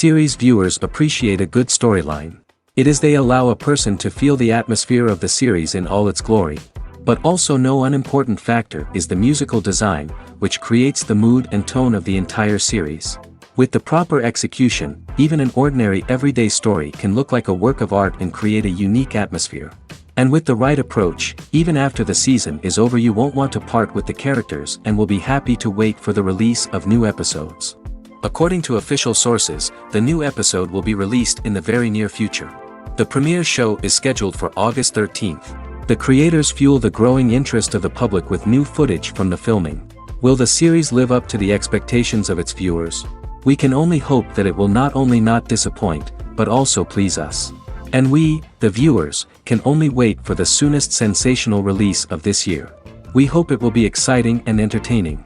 Series viewers appreciate a good storyline. It is they allow a person to feel the atmosphere of the series in all its glory. But also no unimportant factor is the musical design, which creates the mood and tone of the entire series. With the proper execution, even an ordinary everyday story can look like a work of art and create a unique atmosphere. And with the right approach, even after the season is over you won't want to part with the characters and will be happy to wait for the release of new episodes. According to official sources, the new episode will be released in the very near future. The premiere show is scheduled for August 13th. The creators fuel the growing interest of the public with new footage from the filming. Will the series live up to the expectations of its viewers? We can only hope that it will not only not disappoint, but also please us. And we, the viewers, can only wait for the soonest sensational release of this year. We hope it will be exciting and entertaining.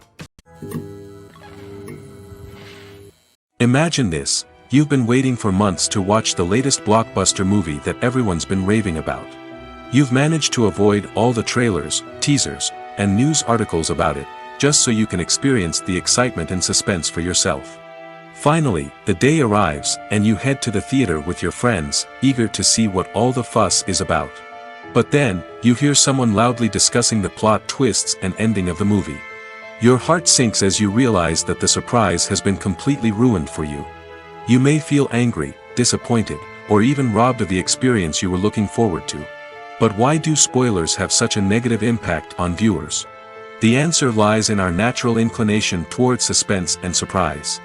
Imagine this, you've been waiting for months to watch the latest blockbuster movie that everyone's been raving about. You've managed to avoid all the trailers, teasers, and news articles about it, just so you can experience the excitement and suspense for yourself. Finally, the day arrives, and you head to the theater with your friends, eager to see what all the fuss is about. But then, you hear someone loudly discussing the plot twists and ending of the movie. Your heart sinks as you realize that the surprise has been completely ruined for you. You may feel angry, disappointed, or even robbed of the experience you were looking forward to. But why do spoilers have such a negative impact on viewers? The answer lies in our natural inclination towards suspense and surprise.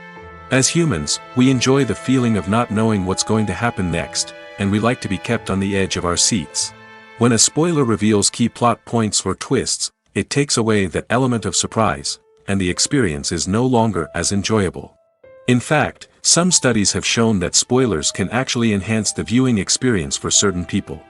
As humans, we enjoy the feeling of not knowing what's going to happen next, and we like to be kept on the edge of our seats. When a spoiler reveals key plot points or twists, it takes away that element of surprise, and the experience is no longer as enjoyable. In fact, some studies have shown that spoilers can actually enhance the viewing experience for certain people.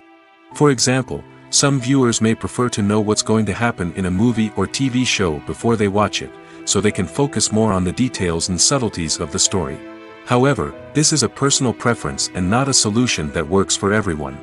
For example, some viewers may prefer to know what's going to happen in a movie or TV show before they watch it, so they can focus more on the details and subtleties of the story. However, this is a personal preference and not a solution that works for everyone.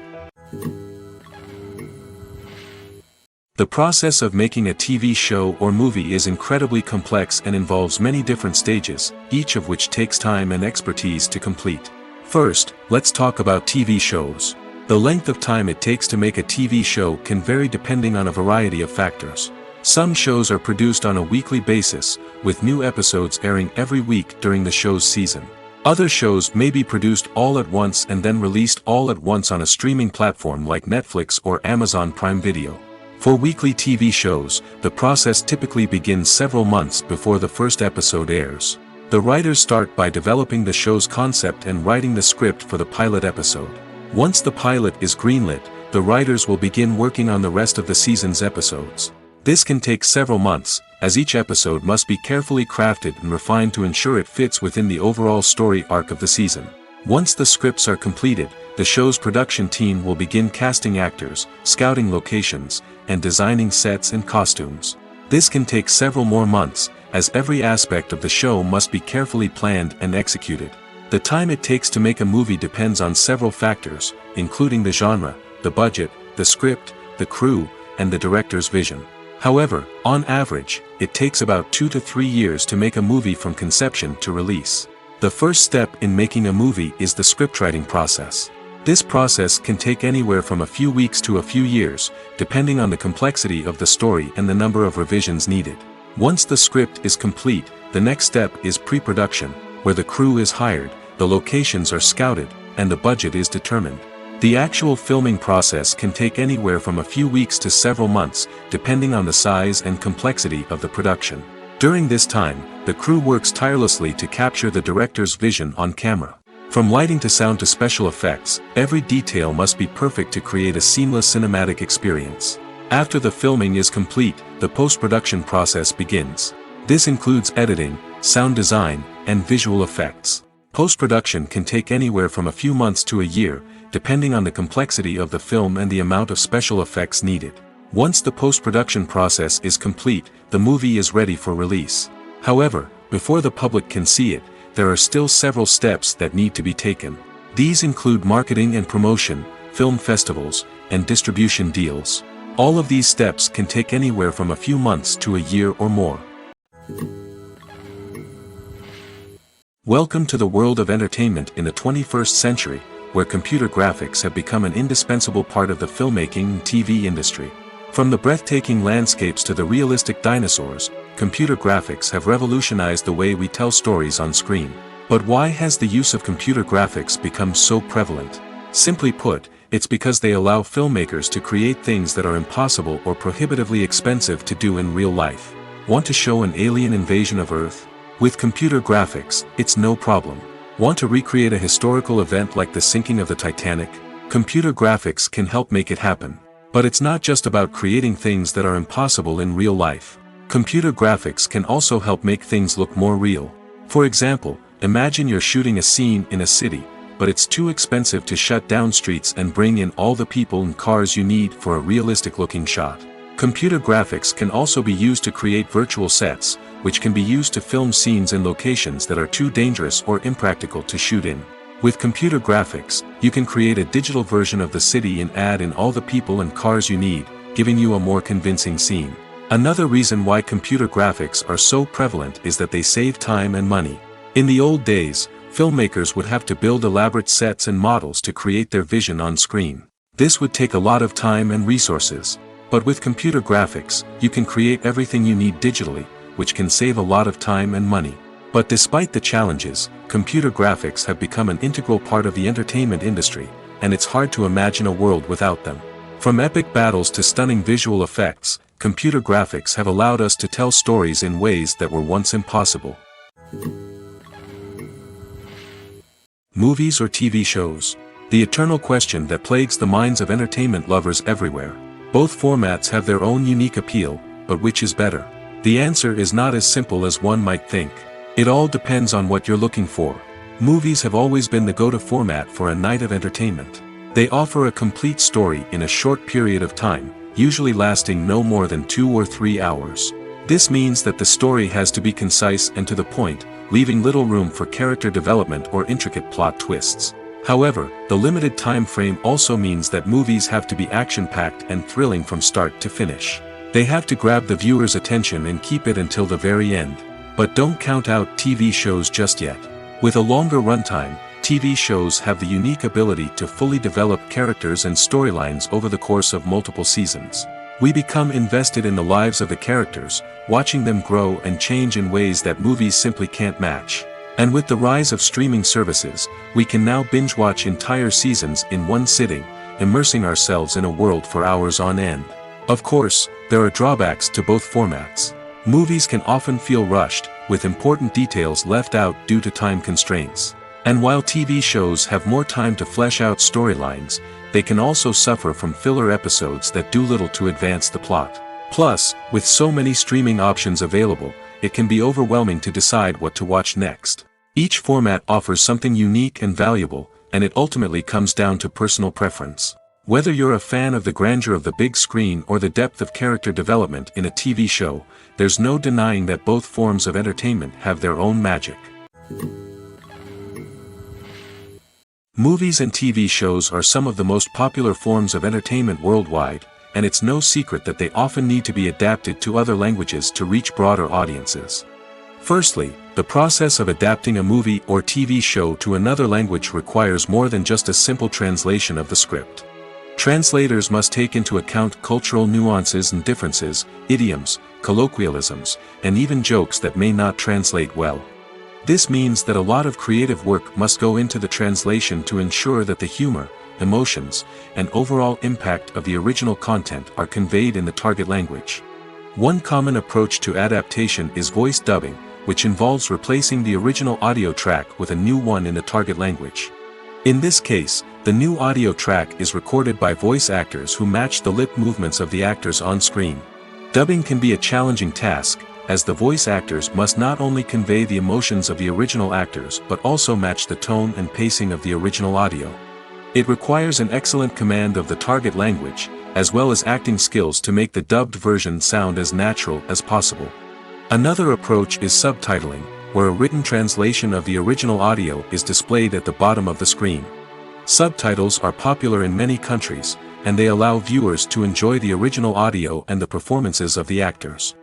The process of making a TV show or movie is incredibly complex and involves many different stages, each of which takes time and expertise to complete. First, let's talk about TV shows. The length of time it takes to make a TV show can vary depending on a variety of factors. Some shows are produced on a weekly basis, with new episodes airing every week during the show's season. Other shows may be produced all at once and then released all at once on a streaming platform like Netflix or Amazon Prime Video. For weekly TV shows, the process typically begins several months before the first episode airs. The writers start by developing the show's concept and writing the script for the pilot episode. Once the pilot is greenlit, the writers will begin working on the rest of the season's episodes. This can take several months, as each episode must be carefully crafted and refined to ensure it fits within the overall story arc of the season. Once the scripts are completed, the show's production team will begin casting actors, scouting locations, and designing sets and costumes. This can take several more months, as every aspect of the show must be carefully planned and executed. The time it takes to make a movie depends on several factors, including the genre, the budget, the script, the crew, and the director's vision. However, on average, it takes about 2 to 3 years to make a movie from conception to release. The first step in making a movie is the scriptwriting process. This process can take anywhere from a few weeks to a few years, depending on the complexity of the story and the number of revisions needed. Once the script is complete, the next step is pre-production, where the crew is hired, the locations are scouted, and the budget is determined. The actual filming process can take anywhere from a few weeks to several months, depending on the size and complexity of the production. During this time, the crew works tirelessly to capture the director's vision on camera. From lighting to sound to special effects, every detail must be perfect to create a seamless cinematic experience. After the filming is complete, the post-production process begins. This includes editing, sound design, and visual effects. Post-production can take anywhere from a few months to a year, depending on the complexity of the film and the amount of special effects needed. Once the post-production process is complete, the movie is ready for release. However, before the public can see it, there are still several steps that need to be taken. These include marketing and promotion, film festivals, and distribution deals. All of these steps can take anywhere from a few months to a year or more. Welcome to the world of entertainment in the 21st century, where computer graphics have become an indispensable part of the filmmaking and TV industry. From the breathtaking landscapes to the realistic dinosaurs, computer graphics have revolutionized the way we tell stories on screen. But why has the use of computer graphics become so prevalent? Simply put, it's because they allow filmmakers to create things that are impossible or prohibitively expensive to do in real life. Want to show an alien invasion of Earth? With computer graphics, it's no problem. Want to recreate a historical event like the sinking of the Titanic? Computer graphics can help make it happen. But it's not just about creating things that are impossible in real life. Computer graphics can also help make things look more real. For example, imagine you're shooting a scene in a city, but it's too expensive to shut down streets and bring in all the people and cars you need for a realistic-looking shot. Computer graphics can also be used to create virtual sets, which can be used to film scenes in locations that are too dangerous or impractical to shoot in. With computer graphics, you can create a digital version of the city and add in all the people and cars you need, giving you a more convincing scene. Another reason why computer graphics are so prevalent is that they save time and money. In the old days, filmmakers would have to build elaborate sets and models to create their vision on screen. This would take a lot of time and resources. But with computer graphics, you can create everything you need digitally, which can save a lot of time and money. But despite the challenges, computer graphics have become an integral part of the entertainment industry, and it's hard to imagine a world without them. From epic battles to stunning visual effects, computer graphics have allowed us to tell stories in ways that were once impossible. Movies or TV shows? The eternal question that plagues the minds of entertainment lovers everywhere. Both formats have their own unique appeal, but which is better? The answer is not as simple as one might think. It all depends on what you're looking for. Movies have always been the go-to format for a night of entertainment. They offer a complete story in a short period of time, usually lasting no more than 2 or 3 hours. This means that the story has to be concise and to the point, leaving little room for character development or intricate plot twists. However, the limited time frame also means that movies have to be action-packed and thrilling from start to finish. They have to grab the viewer's attention and keep it until the very end. But don't count out TV shows just yet. With a longer runtime, TV shows have the unique ability to fully develop characters and storylines over the course of multiple seasons. We become invested in the lives of the characters, watching them grow and change in ways that movies simply can't match. And with the rise of streaming services, we can now binge-watch entire seasons in one sitting, immersing ourselves in a world for hours on end. Of course, there are drawbacks to both formats. Movies can often feel rushed, with important details left out due to time constraints. And while TV shows have more time to flesh out storylines, they can also suffer from filler episodes that do little to advance the plot. Plus, with so many streaming options available, it can be overwhelming to decide what to watch next. Each format offers something unique and valuable, and it ultimately comes down to personal preference. Whether you're a fan of the grandeur of the big screen or the depth of character development in a TV show, there's no denying that both forms of entertainment have their own magic. Movies and TV shows are some of the most popular forms of entertainment worldwide, and it's no secret that they often need to be adapted to other languages to reach broader audiences. Firstly, the process of adapting a movie or TV show to another language requires more than just a simple translation of the script. Translators must take into account cultural nuances and differences, idioms, colloquialisms, and even jokes that may not translate well. This means that a lot of creative work must go into the translation to ensure that the humor, emotions, and overall impact of the original content are conveyed in the target language. One common approach to adaptation is voice dubbing, which involves replacing the original audio track with a new one in the target language. In this case, the new audio track is recorded by voice actors who match the lip movements of the actors on screen. Dubbing can be a challenging task, as the voice actors must not only convey the emotions of the original actors but also match the tone and pacing of the original audio. It requires an excellent command of the target language, as well as acting skills to make the dubbed version sound as natural as possible. Another approach is subtitling, where a written translation of the original audio is displayed at the bottom of the screen. Subtitles are popular in many countries, and they allow viewers to enjoy the original audio and the performances of the actors.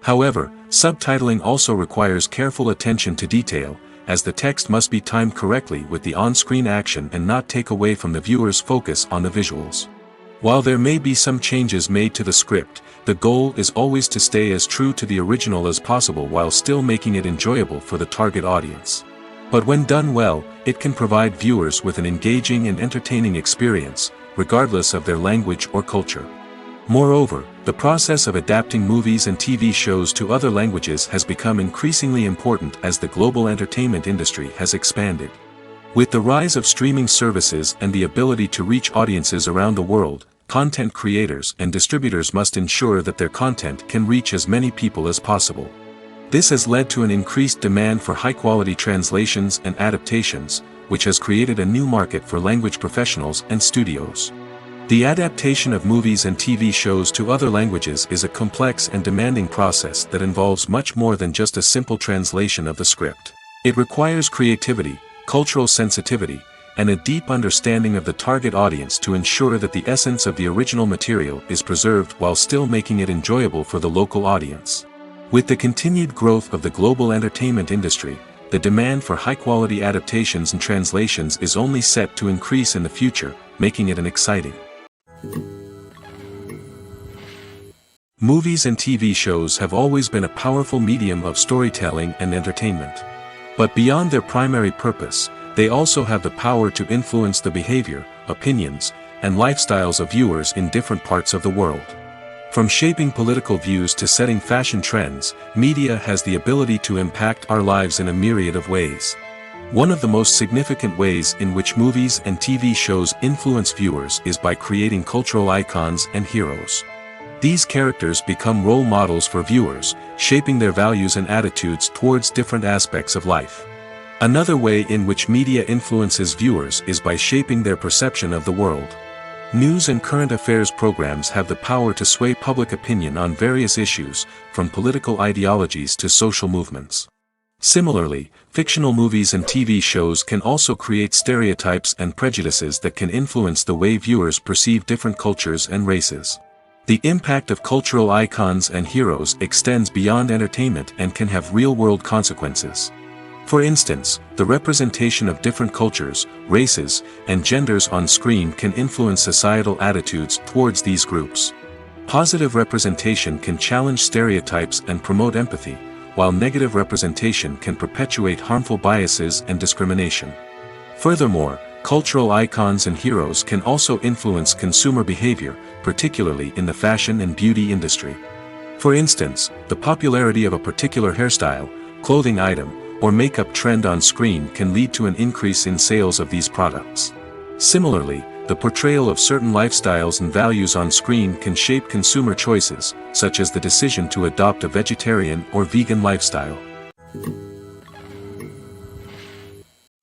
However, subtitling also requires careful attention to detail, as the text must be timed correctly with the on-screen action and not take away from the viewer's focus on the visuals. While there may be some changes made to the script, the goal is always to stay as true to the original as possible while still making it enjoyable for the target audience. But when done well, it can provide viewers with an engaging and entertaining experience, regardless of their language or culture. Moreover, the process of adapting movies and TV shows to other languages has become increasingly important as the global entertainment industry has expanded. With the rise of streaming services and the ability to reach audiences around the world, content creators and distributors must ensure that their content can reach as many people as possible. This has led to an increased demand for high-quality translations and adaptations, which has created a new market for language professionals and studios. The adaptation of movies and TV shows to other languages is a complex and demanding process that involves much more than just a simple translation of the script. It requires creativity, cultural sensitivity, and a deep understanding of the target audience to ensure that the essence of the original material is preserved while still making it enjoyable for the local audience. With the continued growth of the global entertainment industry, the demand for high-quality adaptations and translations is only set to increase in the future, making it an exciting. Movies and TV shows have always been a powerful medium of storytelling and entertainment. But beyond their primary purpose, they also have the power to influence the behavior, opinions, and lifestyles of viewers in different parts of the world. From shaping political views to setting fashion trends, media has the ability to impact our lives in a myriad of ways. One of the most significant ways in which movies and TV shows influence viewers is by creating cultural icons and heroes. These characters become role models for viewers, shaping their values and attitudes towards different aspects of life. Another way in which media influences viewers is by shaping their perception of the world. News and current affairs programs have the power to sway public opinion on various issues, from political ideologies to social movements. Similarly, fictional movies and TV shows can also create stereotypes and prejudices that can influence the way viewers perceive different cultures and races. The impact of cultural icons and heroes extends beyond entertainment and can have real-world consequences. For instance, the representation of different cultures, races, and genders on screen can influence societal attitudes towards these groups. Positive representation can challenge stereotypes and promote empathy, while negative representation can perpetuate harmful biases and discrimination. Furthermore, cultural icons and heroes can also influence consumer behavior, particularly in the fashion and beauty industry. For instance, the popularity of a particular hairstyle, clothing item, or makeup trend on screen can lead to an increase in sales of these products. Similarly, the portrayal of certain lifestyles and values on screen can shape consumer choices, such as the decision to adopt a vegetarian or vegan lifestyle.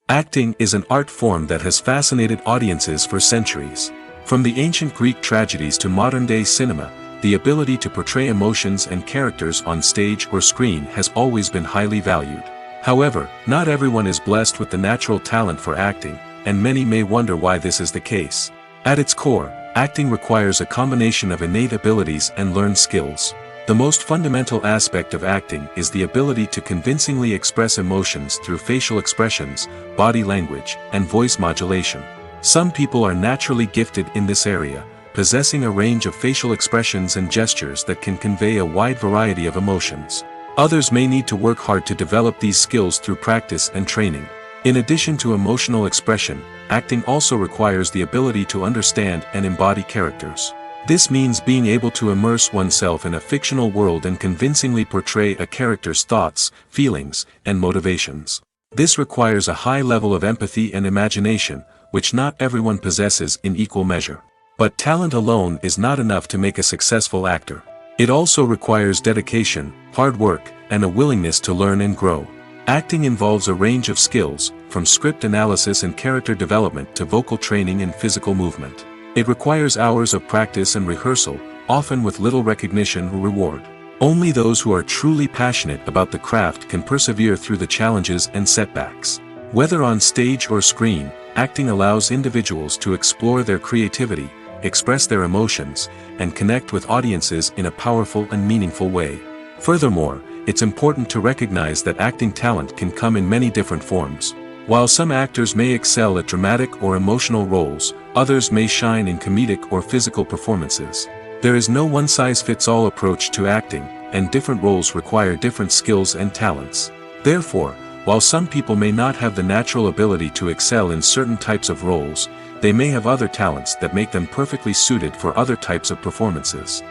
Acting is an art form that has fascinated audiences for centuries. From the ancient Greek tragedies to modern-day cinema, the ability to portray emotions and characters on stage or screen has always been highly valued. However, not everyone is blessed with the natural talent for acting, and many may wonder why this is the case. At its core, acting requires a combination of innate abilities and learned skills. The most fundamental aspect of acting is the ability to convincingly express emotions through facial expressions, body language, and voice modulation. Some people are naturally gifted in this area, possessing a range of facial expressions and gestures that can convey a wide variety of emotions. Others may need to work hard to develop these skills through practice and training. In addition to emotional expression, acting also requires the ability to understand and embody characters. This means being able to immerse oneself in a fictional world and convincingly portray a character's thoughts, feelings, and motivations. This requires a high level of empathy and imagination, which not everyone possesses in equal measure. But talent alone is not enough to make a successful actor. It also requires dedication, hard work, and a willingness to learn and grow. Acting involves a range of skills, from script analysis and character development to vocal training and physical movement. It requires hours of practice and rehearsal, often with little recognition or reward. Only those who are truly passionate about the craft can persevere through the challenges and setbacks. Whether on stage or screen, acting allows individuals to explore their creativity, express their emotions, and connect with audiences in a powerful and meaningful way. Furthermore, it's important to recognize that acting talent can come in many different forms. While some actors may excel at dramatic or emotional roles, others may shine in comedic or physical performances. There is no one-size-fits-all approach to acting, and different roles require different skills and talents. Therefore, while some people may not have the natural ability to excel in certain types of roles, they may have other talents that make them perfectly suited for other types of performances.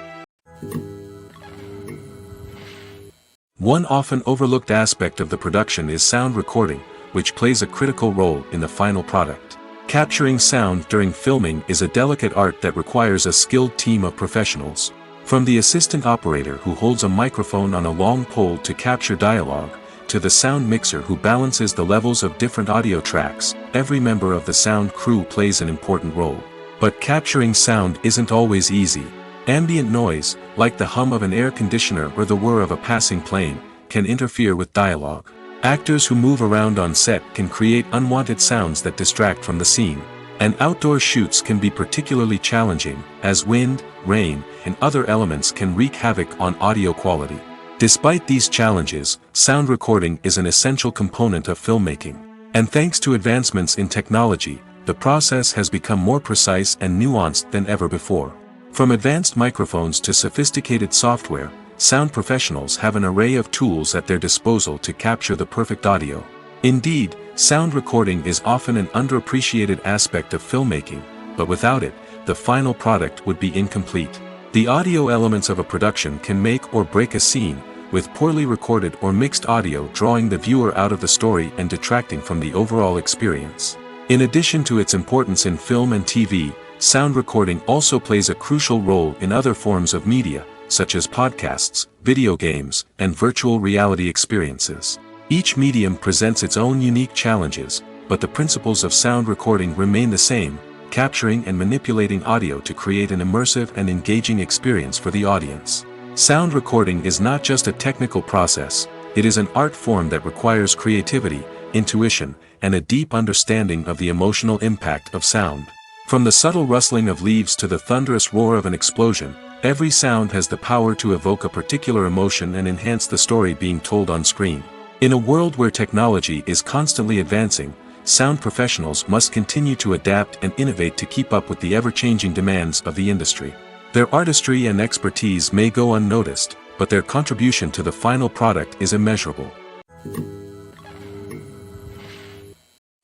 One often overlooked aspect of the production is sound recording, which plays a critical role in the final product. Capturing sound during filming is a delicate art that requires a skilled team of professionals. From the assistant operator who holds a microphone on a long pole to capture dialogue, to the sound mixer who balances the levels of different audio tracks, every member of the sound crew plays an important role. But capturing sound isn't always easy. Ambient noise, like the hum of an air conditioner or the whir of a passing plane, can interfere with dialogue. Actors who move around on set can create unwanted sounds that distract from the scene. And outdoor shoots can be particularly challenging, as wind, rain, and other elements can wreak havoc on audio quality. Despite these challenges, sound recording is an essential component of filmmaking. And thanks to advancements in technology, the process has become more precise and nuanced than ever before. From advanced microphones to sophisticated software, sound professionals have an array of tools at their disposal to capture the perfect audio. Indeed, sound recording is often an underappreciated aspect of filmmaking, but without it, the final product would be incomplete. The audio elements of a production can make or break a scene, with poorly recorded or mixed audio drawing the viewer out of the story and detracting from the overall experience. In addition to its importance in film and TV, sound recording also plays a crucial role in other forms of media, such as podcasts, video games, and virtual reality experiences. Each medium presents its own unique challenges, but the principles of sound recording remain the same, capturing and manipulating audio to create an immersive and engaging experience for the audience. Sound recording is not just a technical process, it is an art form that requires creativity, intuition, and a deep understanding of the emotional impact of sound. From the subtle rustling of leaves to the thunderous roar of an explosion, every sound has the power to evoke a particular emotion and enhance the story being told on screen. In a world where technology is constantly advancing, sound professionals must continue to adapt and innovate to keep up with the ever-changing demands of the industry. Their artistry and expertise may go unnoticed, but their contribution to the final product is immeasurable.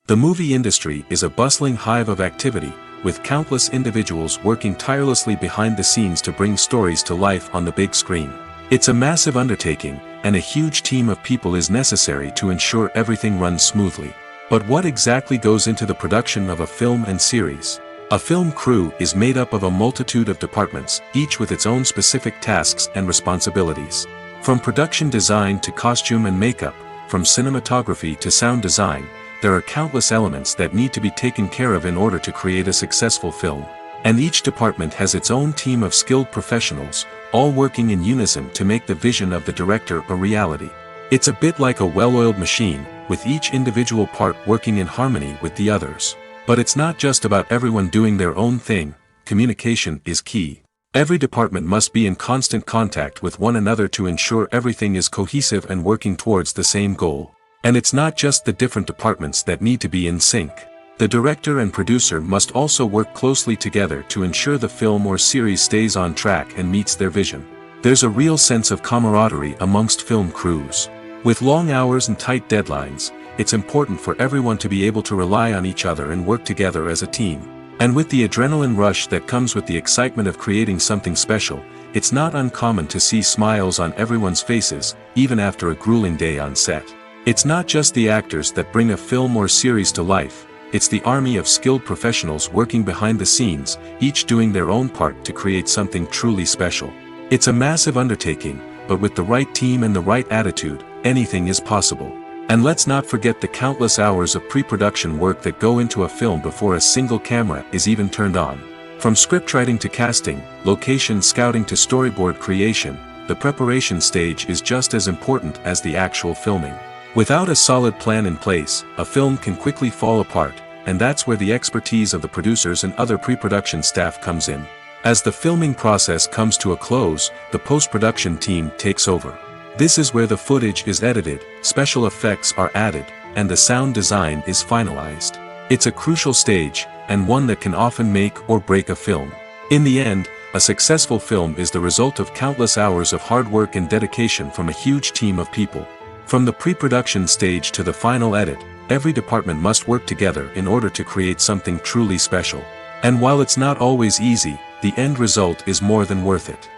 The movie industry is a bustling hive of activity, with countless individuals working tirelessly behind the scenes to bring stories to life on the big screen. It's a massive undertaking, and a huge team of people is necessary to ensure everything runs smoothly. But what exactly goes into the production of a film and series? A film crew is made up of a multitude of departments, each with its own specific tasks and responsibilities. From production design to costume and makeup, from cinematography to sound design, there are countless elements that need to be taken care of in order to create a successful film. And each department has its own team of skilled professionals, all working in unison to make the vision of the director a reality. It's a bit like a well-oiled machine, with each individual part working in harmony with the others. But it's not just about everyone doing their own thing, communication is key. Every department must be in constant contact with one another to ensure everything is cohesive and working towards the same goal. And it's not just the different departments that need to be in sync. The director and producer must also work closely together to ensure the film or series stays on track and meets their vision. There's a real sense of camaraderie amongst film crews. With long hours and tight deadlines, it's important for everyone to be able to rely on each other and work together as a team. And with the adrenaline rush that comes with the excitement of creating something special, it's not uncommon to see smiles on everyone's faces, even after a grueling day on set. It's not just the actors that bring a film or series to life, it's the army of skilled professionals working behind the scenes, each doing their own part to create something truly special. It's a massive undertaking, but with the right team and the right attitude, anything is possible. And let's not forget the countless hours of pre-production work that go into a film before a single camera is even turned on. From scriptwriting to casting, location scouting to storyboard creation, the preparation stage is just as important as the actual filming. Without a solid plan in place, a film can quickly fall apart, and that's where the expertise of the producers and other pre-production staff comes in. As the filming process comes to a close, the post-production team takes over. This is where the footage is edited, special effects are added, and the sound design is finalized. It's a crucial stage, and one that can often make or break a film. In the end, a successful film is the result of countless hours of hard work and dedication from a huge team of people. From the pre-production stage to the final edit, every department must work together in order to create something truly special. And while it's not always easy, the end result is more than worth it.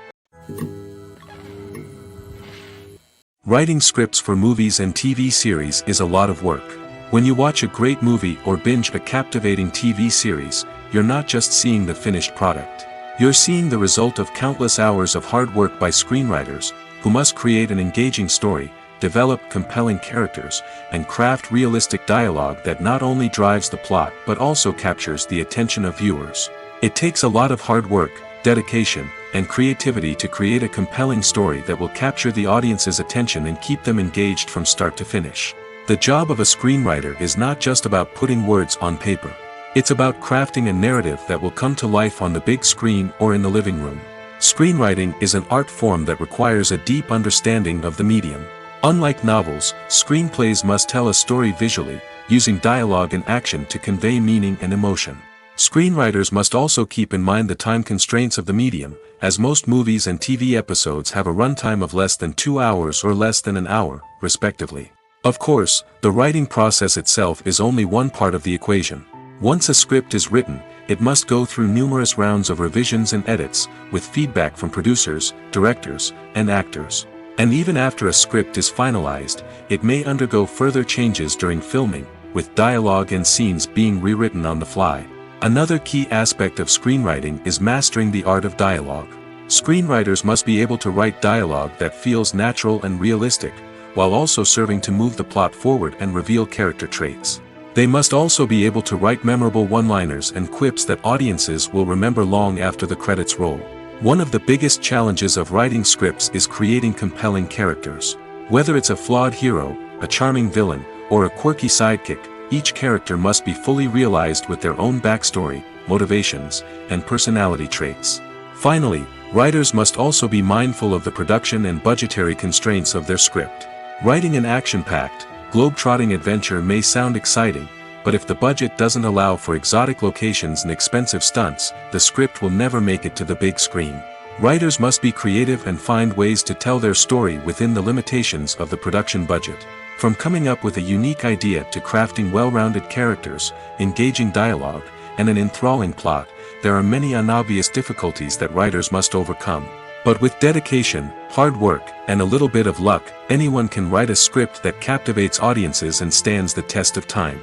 Writing scripts for movies and TV series is a lot of work. When you watch a great movie or binge a captivating TV series, you're not just seeing the finished product. You're seeing the result of countless hours of hard work by screenwriters, who must create an engaging story, develop compelling characters, and craft realistic dialogue that not only drives the plot but also captures the attention of viewers. It takes a lot of hard work, dedication, and creativity to create a compelling story that will capture the audience's attention and keep them engaged from start to finish. The job of a screenwriter is not just about putting words on paper. It's about crafting a narrative that will come to life on the big screen or in the living room. Screenwriting is an art form that requires a deep understanding of the medium. Unlike novels, screenplays must tell a story visually, using dialogue and action to convey meaning and emotion. Screenwriters must also keep in mind the time constraints of the medium, as most movies and TV episodes have a runtime of less than 2 hours or less than an hour, respectively. Of course, the writing process itself is only one part of the equation. Once a script is written, it must go through numerous rounds of revisions and edits, with feedback from producers, directors, and actors. And even after a script is finalized, it may undergo further changes during filming, with dialogue and scenes being rewritten on the fly. Another key aspect of screenwriting is mastering the art of dialogue. Screenwriters must be able to write dialogue that feels natural and realistic, while also serving to move the plot forward and reveal character traits. They must also be able to write memorable one-liners and quips that audiences will remember long after the credits roll. One of the biggest challenges of writing scripts is creating compelling characters. Whether it's a flawed hero, a charming villain, or a quirky sidekick, each character must be fully realized with their own backstory, motivations, and personality traits. Finally, writers must also be mindful of the production and budgetary constraints of their script. Writing an action-packed, globe-trotting adventure may sound exciting, but if the budget doesn't allow for exotic locations and expensive stunts, the script will never make it to the big screen. Writers must be creative and find ways to tell their story within the limitations of the production budget. From coming up with a unique idea to crafting well-rounded characters, engaging dialogue, and an enthralling plot, there are many unobvious difficulties that writers must overcome. But with dedication, hard work, and a little bit of luck, anyone can write a script that captivates audiences and stands the test of time.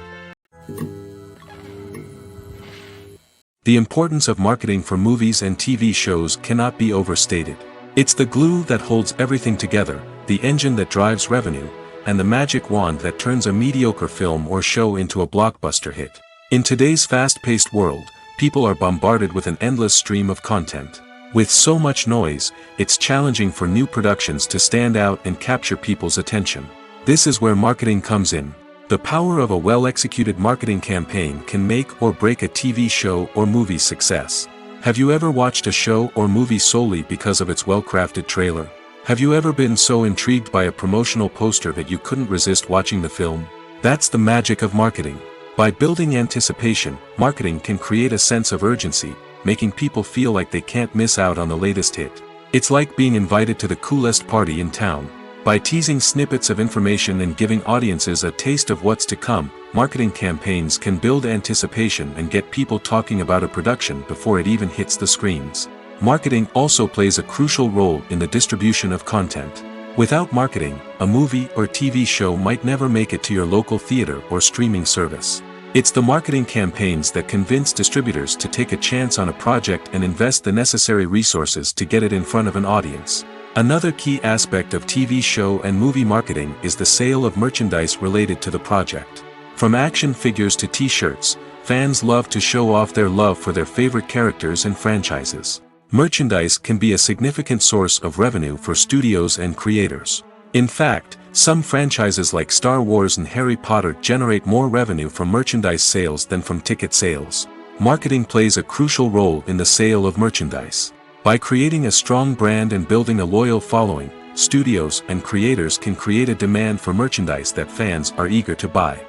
The importance of marketing for movies and TV shows cannot be overstated. It's the glue that holds everything together, the engine that drives revenue, and the magic wand that turns a mediocre film or show into a blockbuster hit. In today's fast-paced world, people are bombarded with an endless stream of content. With so much noise, it's challenging for new productions to stand out and capture people's attention. This is where marketing comes in. The power of a well-executed marketing campaign can make or break a TV show or movie's success. Have you ever watched a show or movie solely because of its well-crafted trailer? Have you ever been so intrigued by a promotional poster that you couldn't resist watching the film? That's the magic of marketing. By building anticipation, marketing can create a sense of urgency, making people feel like they can't miss out on the latest hit. It's like being invited to the coolest party in town. By teasing snippets of information and giving audiences a taste of what's to come, marketing campaigns can build anticipation and get people talking about a production before it even hits the screens. Marketing also plays a crucial role in the distribution of content. Without marketing, a movie or TV show might never make it to your local theater or streaming service. It's the marketing campaigns that convince distributors to take a chance on a project and invest the necessary resources to get it in front of an audience. Another key aspect of TV show and movie marketing is the sale of merchandise related to the project. From action figures to t-shirts, fans love to show off their love for their favorite characters and franchises. Merchandise can be a significant source of revenue for studios and creators. In fact, some franchises like Star Wars and Harry Potter generate more revenue from merchandise sales than from ticket sales. Marketing plays a crucial role in the sale of merchandise. By creating a strong brand and building a loyal following, studios and creators can create a demand for merchandise that fans are eager to buy.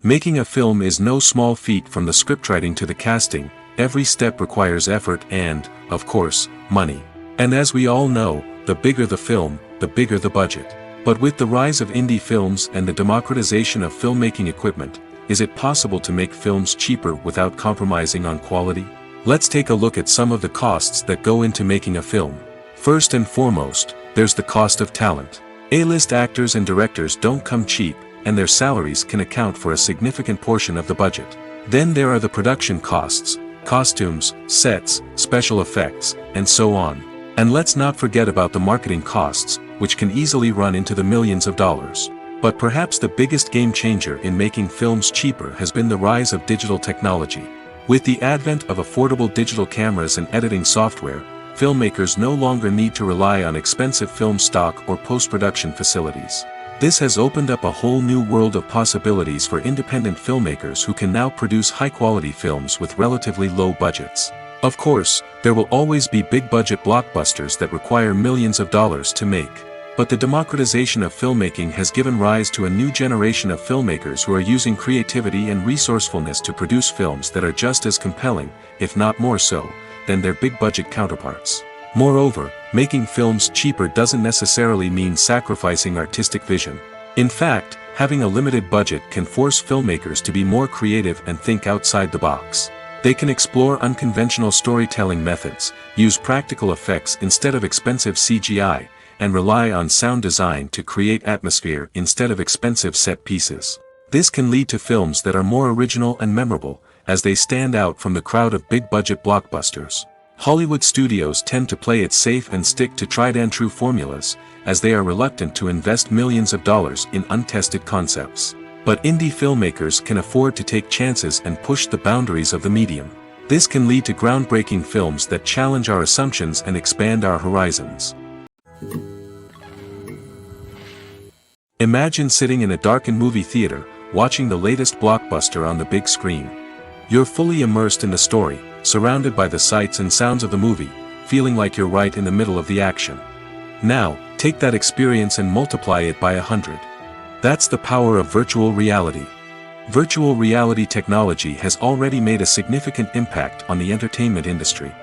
Making a film is no small feat. From the scriptwriting to the casting, every step requires effort and, of course, money. And as we all know, the bigger the film, the bigger the budget. But with the rise of indie films and the democratization of filmmaking equipment, is it possible to make films cheaper without compromising on quality? Let's take a look at some of the costs that go into making a film. First and foremost, there's the cost of talent. A-list actors and directors don't come cheap, and their salaries can account for a significant portion of the budget. Then there are the production costs, costumes, sets, special effects, and so on. And let's not forget about the marketing costs, which can easily run into the millions of dollars. But perhaps the biggest game changer in making films cheaper has been the rise of digital technology. With the advent of affordable digital cameras and editing software, filmmakers no longer need to rely on expensive film stock or post-production facilities. This has opened up a whole new world of possibilities for independent filmmakers who can now produce high-quality films with relatively low budgets. Of course, there will always be big-budget blockbusters that require millions of dollars to make. But the democratization of filmmaking has given rise to a new generation of filmmakers who are using creativity and resourcefulness to produce films that are just as compelling, if not more so, than their big-budget counterparts. Moreover, making films cheaper doesn't necessarily mean sacrificing artistic vision. In fact, having a limited budget can force filmmakers to be more creative and think outside the box. They can explore unconventional storytelling methods, use practical effects instead of expensive CGI, and rely on sound design to create atmosphere instead of expensive set pieces. This can lead to films that are more original and memorable, as they stand out from the crowd of big-budget blockbusters. Hollywood studios tend to play it safe and stick to tried-and-true formulas, as they are reluctant to invest millions of dollars in untested concepts. But indie filmmakers can afford to take chances and push the boundaries of the medium. This can lead to groundbreaking films that challenge our assumptions and expand our horizons. Imagine sitting in a darkened movie theater, watching the latest blockbuster on the big screen. You're fully immersed in the story, surrounded by the sights and sounds of the movie, feeling like you're right in the middle of the action. Now, take that experience and multiply it by 100. That's the power of virtual reality. Virtual reality technology has already made a significant impact on the entertainment industry.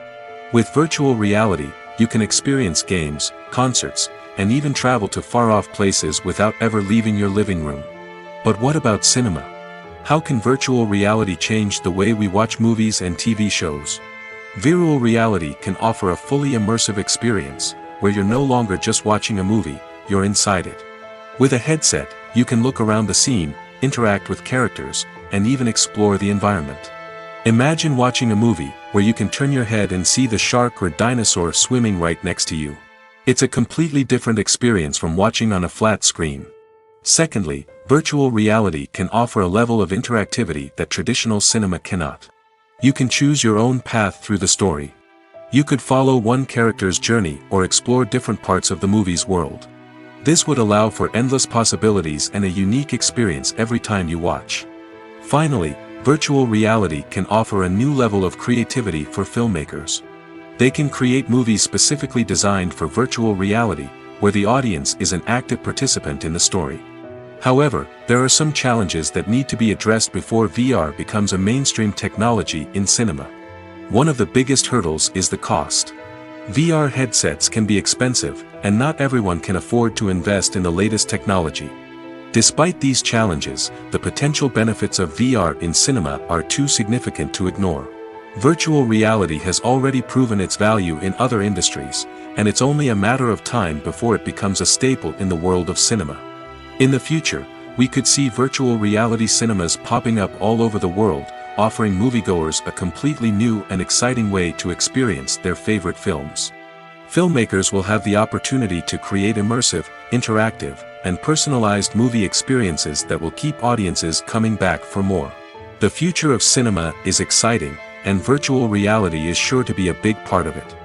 With virtual reality, you can experience games, concerts, and even travel to far-off places without ever leaving your living room. But what about cinema? How can virtual reality change the way we watch movies and TV shows? Virtual reality can offer a fully immersive experience, where you're no longer just watching a movie, you're inside it. With a headset, you can look around the scene, interact with characters, and even explore the environment. Imagine watching a movie, where you can turn your head and see the shark or dinosaur swimming right next to you. It's a completely different experience from watching on a flat screen. Secondly, virtual reality can offer a level of interactivity that traditional cinema cannot. You can choose your own path through the story. You could follow one character's journey or explore different parts of the movie's world. This would allow for endless possibilities and a unique experience every time you watch. Finally, virtual reality can offer a new level of creativity for filmmakers. They can create movies specifically designed for virtual reality, where the audience is an active participant in the story. However, there are some challenges that need to be addressed before VR becomes a mainstream technology in cinema. One of the biggest hurdles is the cost. VR headsets can be expensive, and not everyone can afford to invest in the latest technology. Despite these challenges, the potential benefits of VR in cinema are too significant to ignore. Virtual reality has already proven its value in other industries, and it's only a matter of time before it becomes a staple in the world of cinema. In the future, we could see virtual reality cinemas popping up all over the world, offering moviegoers a completely new and exciting way to experience their favorite films. Filmmakers will have the opportunity to create immersive, interactive, and personalized movie experiences that will keep audiences coming back for more. The future of cinema is exciting, and virtual reality is sure to be a big part of it.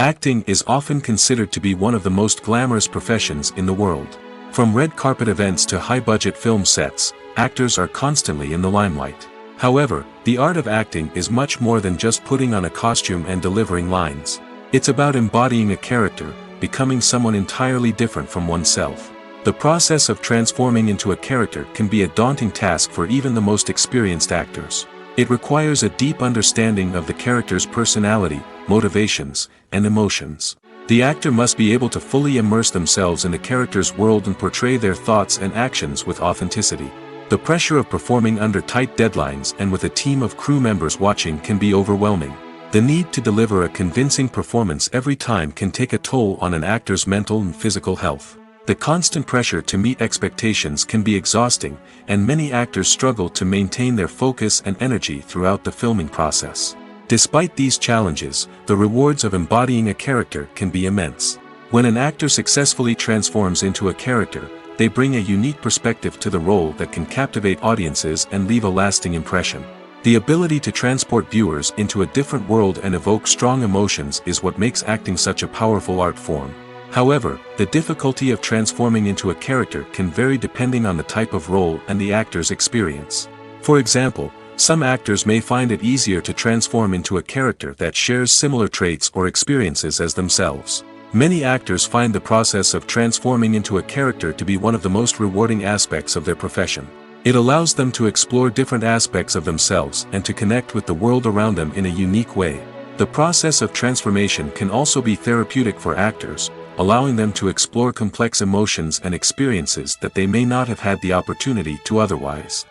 Acting is often considered to be one of the most glamorous professions in the world. From red carpet events to high-budget film sets, actors are constantly in the limelight. However, the art of acting is much more than just putting on a costume and delivering lines. It's about embodying a character, becoming someone entirely different from oneself. The process of transforming into a character can be a daunting task for even the most experienced actors. It requires a deep understanding of the character's personality, motivations, and emotions. The actor must be able to fully immerse themselves in the character's world and portray their thoughts and actions with authenticity. The pressure of performing under tight deadlines and with a team of crew members watching can be overwhelming. The need to deliver a convincing performance every time can take a toll on an actor's mental and physical health. The constant pressure to meet expectations can be exhausting, and many actors struggle to maintain their focus and energy throughout the filming process. Despite these challenges, the rewards of embodying a character can be immense. When an actor successfully transforms into a character, they bring a unique perspective to the role that can captivate audiences and leave a lasting impression. The ability to transport viewers into a different world and evoke strong emotions is what makes acting such a powerful art form. However, the difficulty of transforming into a character can vary depending on the type of role and the actor's experience. For example, some actors may find it easier to transform into a character that shares similar traits or experiences as themselves. Many actors find the process of transforming into a character to be one of the most rewarding aspects of their profession. It allows them to explore different aspects of themselves and to connect with the world around them in a unique way. The process of transformation can also be therapeutic for actors, allowing them to explore complex emotions and experiences that they may not have had the opportunity to otherwise.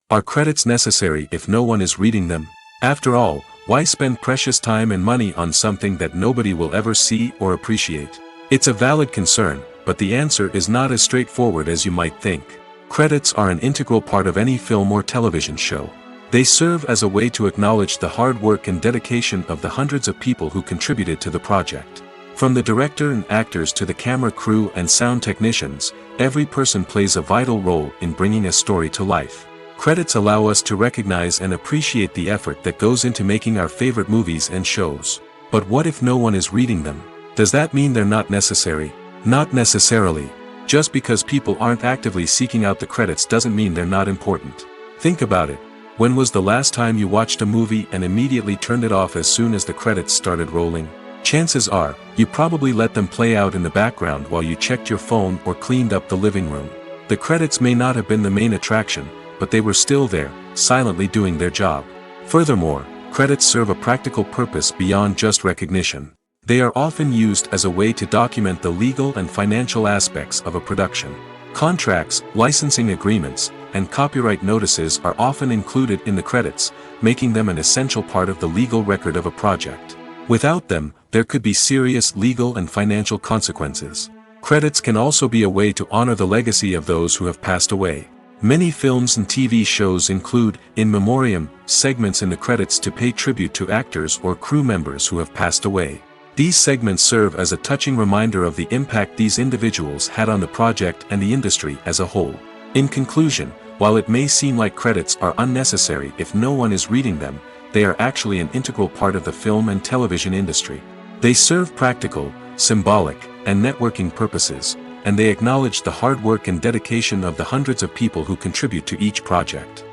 Are credits necessary if no one is reading them? After all, why spend precious time and money on something that nobody will ever see or appreciate? It's a valid concern, but the answer is not as straightforward as you might think. Credits are an integral part of any film or television show. They serve as a way to acknowledge the hard work and dedication of the hundreds of people who contributed to the project. From the director and actors to the camera crew and sound technicians, every person plays a vital role in bringing a story to life. Credits allow us to recognize and appreciate the effort that goes into making our favorite movies and shows. But what if no one is reading them? Does that mean they're not necessary? Not necessarily. Just because people aren't actively seeking out the credits doesn't mean they're not important. Think about it. When was the last time you watched a movie and immediately turned it off as soon as the credits started rolling? Chances are, you probably let them play out in the background while you checked your phone or cleaned up the living room. The credits may not have been the main attraction, but they were still there, silently doing their job. Furthermore, credits serve a practical purpose beyond just recognition. They are often used as a way to document the legal and financial aspects of a production. Contracts, licensing agreements, and copyright notices are often included in the credits, making them an essential part of the legal record of a project. Without them, there could be serious legal and financial consequences. Credits can also be a way to honor the legacy of those who have passed away. Many films and TV shows include, in memoriam, segments in the credits to pay tribute to actors or crew members who have passed away. These segments serve as a touching reminder of the impact these individuals had on the project and the industry as a whole. In conclusion, while it may seem like credits are unnecessary if no one is reading them, they are actually an integral part of the film and television industry. They serve practical, symbolic, and networking purposes, and they acknowledge the hard work and dedication of the hundreds of people who contribute to each project.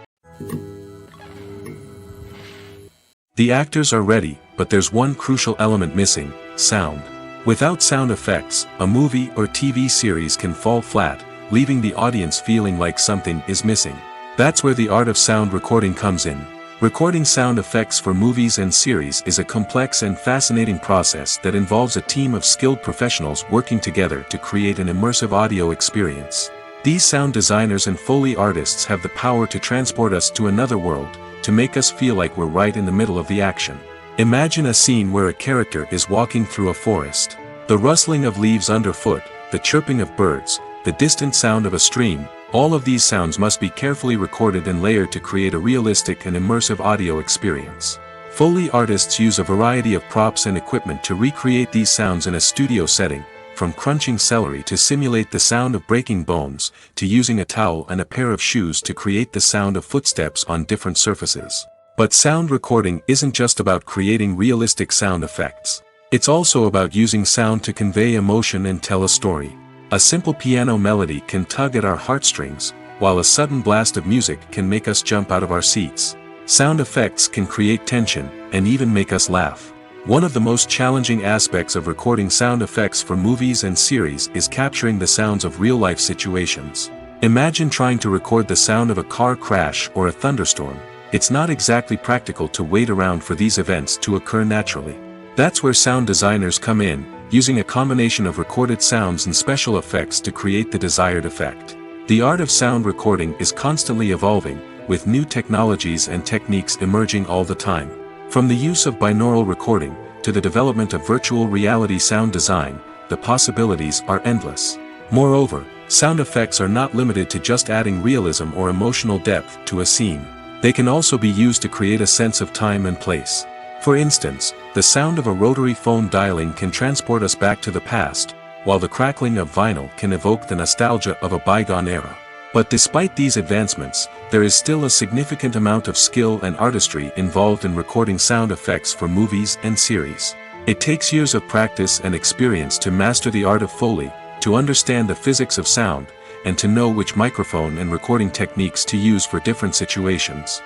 The actors are ready, but there's one crucial element missing: sound. Without sound effects, a movie or TV series can fall flat, leaving the audience feeling like something is missing. That's where the art of sound recording comes in. Recording sound effects for movies and series is a complex and fascinating process that involves a team of skilled professionals working together to create an immersive audio experience. These sound designers and Foley artists have the power to transport us to another world, to make us feel like we're right in the middle of the action. Imagine a scene where a character is walking through a forest. The rustling of leaves underfoot, the chirping of birds, the distant sound of a stream, all of these sounds must be carefully recorded and layered to create a realistic and immersive audio experience. Foley artists use a variety of props and equipment to recreate these sounds in a studio setting, from crunching celery to simulate the sound of breaking bones, to using a towel and a pair of shoes to create the sound of footsteps on different surfaces. But sound recording isn't just about creating realistic sound effects. It's also about using sound to convey emotion and tell a story. A simple piano melody can tug at our heartstrings, while a sudden blast of music can make us jump out of our seats. Sound effects can create tension, and even make us laugh. One of the most challenging aspects of recording sound effects for movies and series is capturing the sounds of real-life situations. Imagine trying to record the sound of a car crash or a thunderstorm. It's not exactly practical to wait around for these events to occur naturally. That's where sound designers come in, using a combination of recorded sounds and special effects to create the desired effect. The art of sound recording is constantly evolving, with new technologies and techniques emerging all the time. From the use of binaural recording, to the development of virtual reality sound design, the possibilities are endless. Moreover, sound effects are not limited to just adding realism or emotional depth to a scene. They can also be used to create a sense of time and place. For instance, the sound of a rotary phone dialing can transport us back to the past, while the crackling of vinyl can evoke the nostalgia of a bygone era. But despite these advancements, there is still a significant amount of skill and artistry involved in recording sound effects for movies and series. It takes years of practice and experience to master the art of Foley, to understand the physics of sound, and to know which microphone and recording techniques to use for different situations.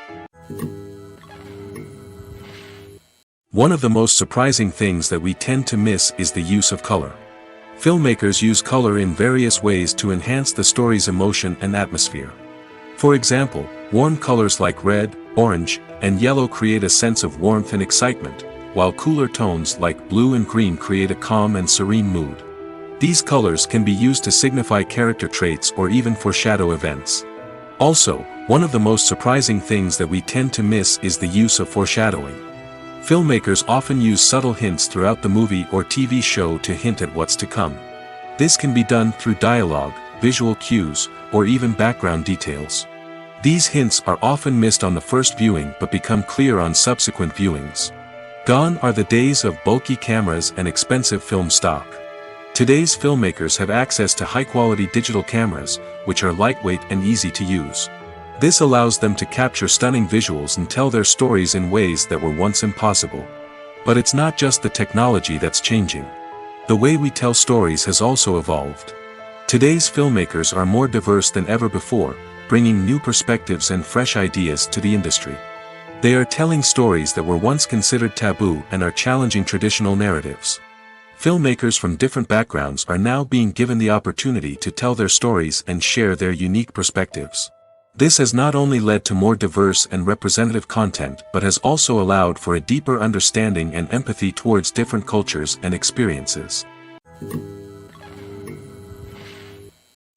One of the most surprising things that we tend to miss is the use of color. Filmmakers use color in various ways to enhance the story's emotion and atmosphere. For example, warm colors like red, orange, and yellow create a sense of warmth and excitement, while cooler tones like blue and green create a calm and serene mood. These colors can be used to signify character traits or even foreshadow events. Also, one of the most surprising things that we tend to miss is the use of foreshadowing. Filmmakers often use subtle hints throughout the movie or TV show to hint at what's to come. This can be done through dialogue, visual cues, or even background details. These hints are often missed on the first viewing but become clear on subsequent viewings. Gone are the days of bulky cameras and expensive film stock. Today's filmmakers have access to high-quality digital cameras, which are lightweight and easy to use. This allows them to capture stunning visuals and tell their stories in ways that were once impossible. But it's not just the technology that's changing. The way we tell stories has also evolved. Today's filmmakers are more diverse than ever before, bringing new perspectives and fresh ideas to the industry. They are telling stories that were once considered taboo and are challenging traditional narratives. Filmmakers from different backgrounds are now being given the opportunity to tell their stories and share their unique perspectives. This has not only led to more diverse and representative content but has also allowed for a deeper understanding and empathy towards different cultures and experiences.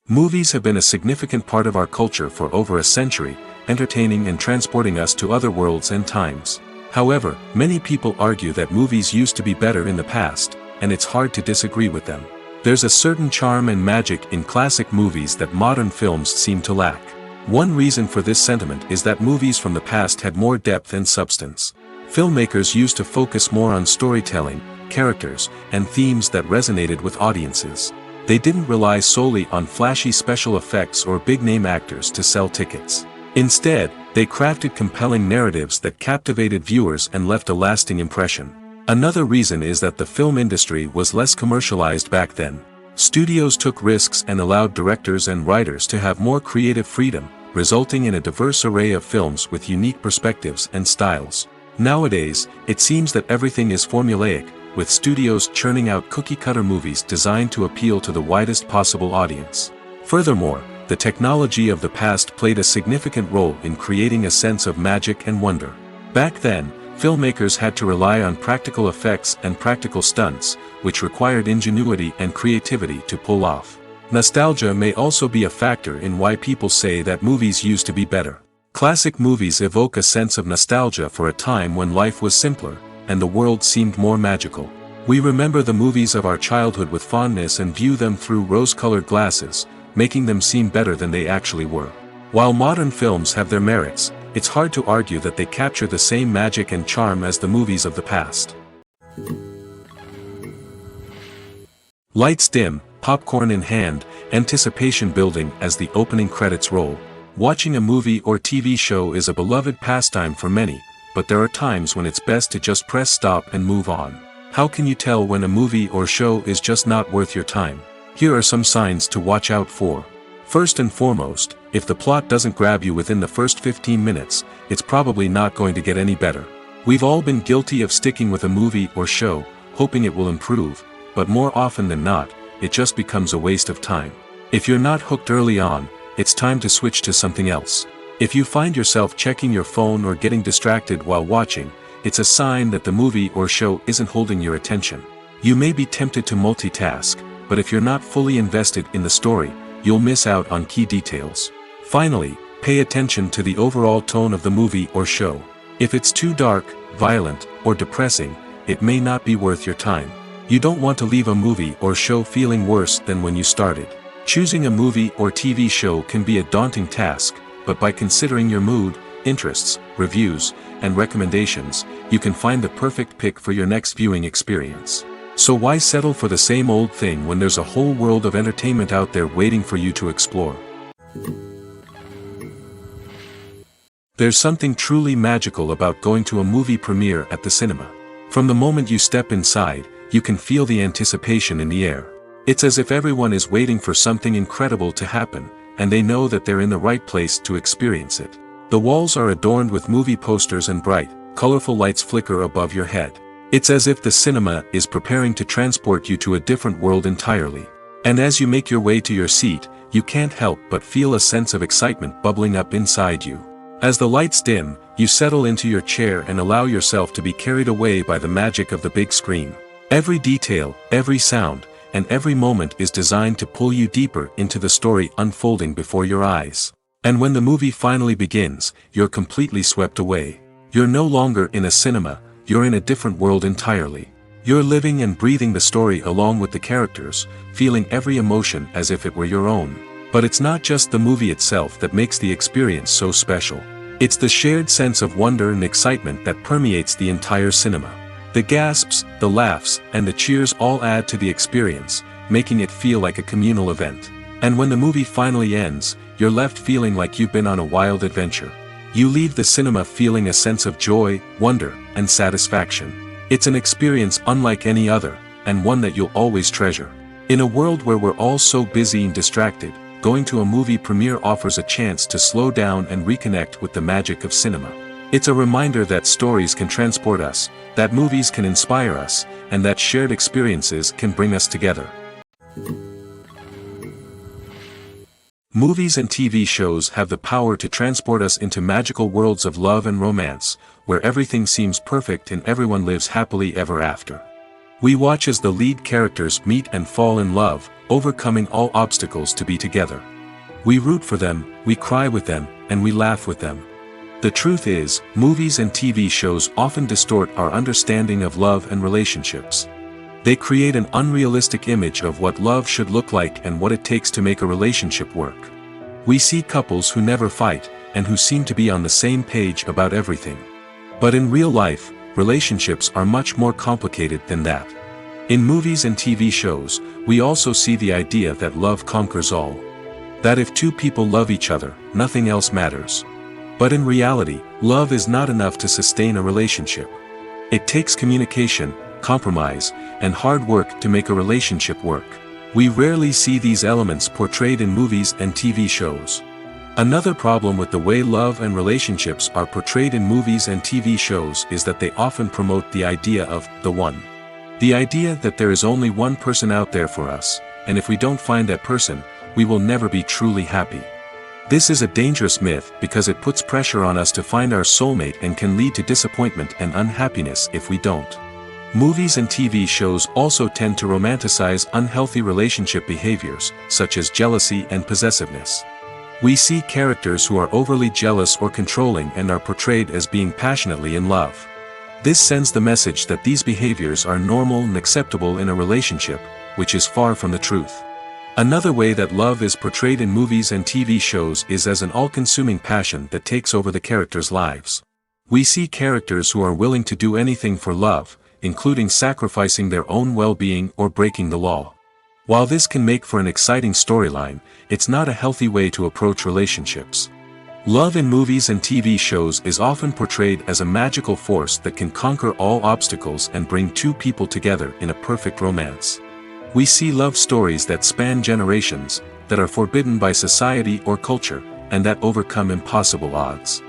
Movies have been a significant part of our culture for over a century, entertaining and transporting us to other worlds and times. However, many people argue that movies used to be better in the past, and it's hard to disagree with them. There's a certain charm and magic in classic movies that modern films seem to lack. One reason for this sentiment is that movies from the past had more depth and substance. Filmmakers used to focus more on storytelling, characters, and themes that resonated with audiences. They didn't rely solely on flashy special effects or big-name actors to sell tickets. Instead, they crafted compelling narratives that captivated viewers and left a lasting impression. Another reason is that the film industry was less commercialized back then. Studios took risks and allowed directors and writers to have more creative freedom, resulting in a diverse array of films with unique perspectives and styles. Nowadays, it seems that everything is formulaic, with studios churning out cookie-cutter movies designed to appeal to the widest possible audience. Furthermore, the technology of the past played a significant role in creating a sense of magic and wonder. Back then, filmmakers had to rely on practical effects and practical stunts, which required ingenuity and creativity to pull off. Nostalgia may also be a factor in why people say that movies used to be better. Classic movies evoke a sense of nostalgia for a time when life was simpler, and the world seemed more magical. We remember the movies of our childhood with fondness and view them through rose-colored glasses, making them seem better than they actually were. While modern films have their merits, it's hard to argue that they capture the same magic and charm as the movies of the past. Lights dim, popcorn in hand, anticipation building as the opening credits roll. Watching a movie or TV show is a beloved pastime for many, but there are times when it's best to just press stop and move on. How can you tell when a movie or show is just not worth your time? Here are some signs to watch out for. First and foremost, if the plot doesn't grab you within the first 15 minutes, it's probably not going to get any better. We've all been guilty of sticking with a movie or show, hoping it will improve, but more often than not, it just becomes a waste of time. If you're not hooked early on, it's time to switch to something else. If you find yourself checking your phone or getting distracted while watching, it's a sign that the movie or show isn't holding your attention. You may be tempted to multitask, but if you're not fully invested in the story, you'll miss out on key details. Finally, pay attention to the overall tone of the movie or show. If it's too dark, violent, or depressing, it may not be worth your time. You don't want to leave a movie or show feeling worse than when you started. Choosing a movie or TV show can be a daunting task, but by considering your mood, interests, reviews, and recommendations, you can find the perfect pick for your next viewing experience. So why settle for the same old thing when there's a whole world of entertainment out there waiting for you to explore? There's something truly magical about going to a movie premiere at the cinema. From the moment you step inside, you can feel the anticipation in the air. It's as if everyone is waiting for something incredible to happen, and they know that they're in the right place to experience it. The walls are adorned with movie posters and bright, colorful lights flicker above your head. It's as if the cinema is preparing to transport you to a different world entirely. And as you make your way to your seat, you can't help but feel a sense of excitement bubbling up inside you. As the lights dim, you settle into your chair and allow yourself to be carried away by the magic of the big screen. Every detail, every sound, and every moment is designed to pull you deeper into the story unfolding before your eyes. And when the movie finally begins, you're completely swept away. You're no longer in a cinema, you're in a different world entirely. You're living and breathing the story along with the characters, feeling every emotion as if it were your own. But it's not just the movie itself that makes the experience so special. It's the shared sense of wonder and excitement that permeates the entire cinema. The gasps, the laughs, and the cheers all add to the experience, making it feel like a communal event. And when the movie finally ends, you're left feeling like you've been on a wild adventure. You leave the cinema feeling a sense of joy, wonder, and satisfaction. It's an experience unlike any other, and one that you'll always treasure. In a world where we're all so busy and distracted, going to a movie premiere offers a chance to slow down and reconnect with the magic of cinema. It's a reminder that stories can transport us, that movies can inspire us, and that shared experiences can bring us together. Movies and TV shows have the power to transport us into magical worlds of love and romance, where everything seems perfect and everyone lives happily ever after. We watch as the lead characters meet and fall in love, overcoming all obstacles to be together. We root for them, we cry with them, and we laugh with them. The truth is, movies and TV shows often distort our understanding of love and relationships. They create an unrealistic image of what love should look like and what it takes to make a relationship work. We see couples who never fight, and who seem to be on the same page about everything. But in real life, relationships are much more complicated than that. In movies and TV shows, we also see the idea that love conquers all. That if two people love each other, nothing else matters. But in reality, love is not enough to sustain a relationship. It takes communication, compromise, and hard work to make a relationship work. We rarely see these elements portrayed in movies and TV shows. Another problem with the way love and relationships are portrayed in movies and TV shows is that they often promote the idea of the one. The idea that there is only one person out there for us, and if we don't find that person, we will never be truly happy. This is a dangerous myth because it puts pressure on us to find our soulmate and can lead to disappointment and unhappiness if we don't. Movies and TV shows also tend to romanticize unhealthy relationship behaviors, such as jealousy and possessiveness. We see characters who are overly jealous or controlling and are portrayed as being passionately in love. This sends the message that these behaviors are normal and acceptable in a relationship, which is far from the truth. Another way that love is portrayed in movies and TV shows is as an all-consuming passion that takes over the characters' lives. We see characters who are willing to do anything for love, including sacrificing their own well-being or breaking the law. While this can make for an exciting storyline, it's not a healthy way to approach relationships. Love in movies and TV shows is often portrayed as a magical force that can conquer all obstacles and bring two people together in a perfect romance. We see love stories that span generations, that are forbidden by society or culture, and that overcome impossible odds.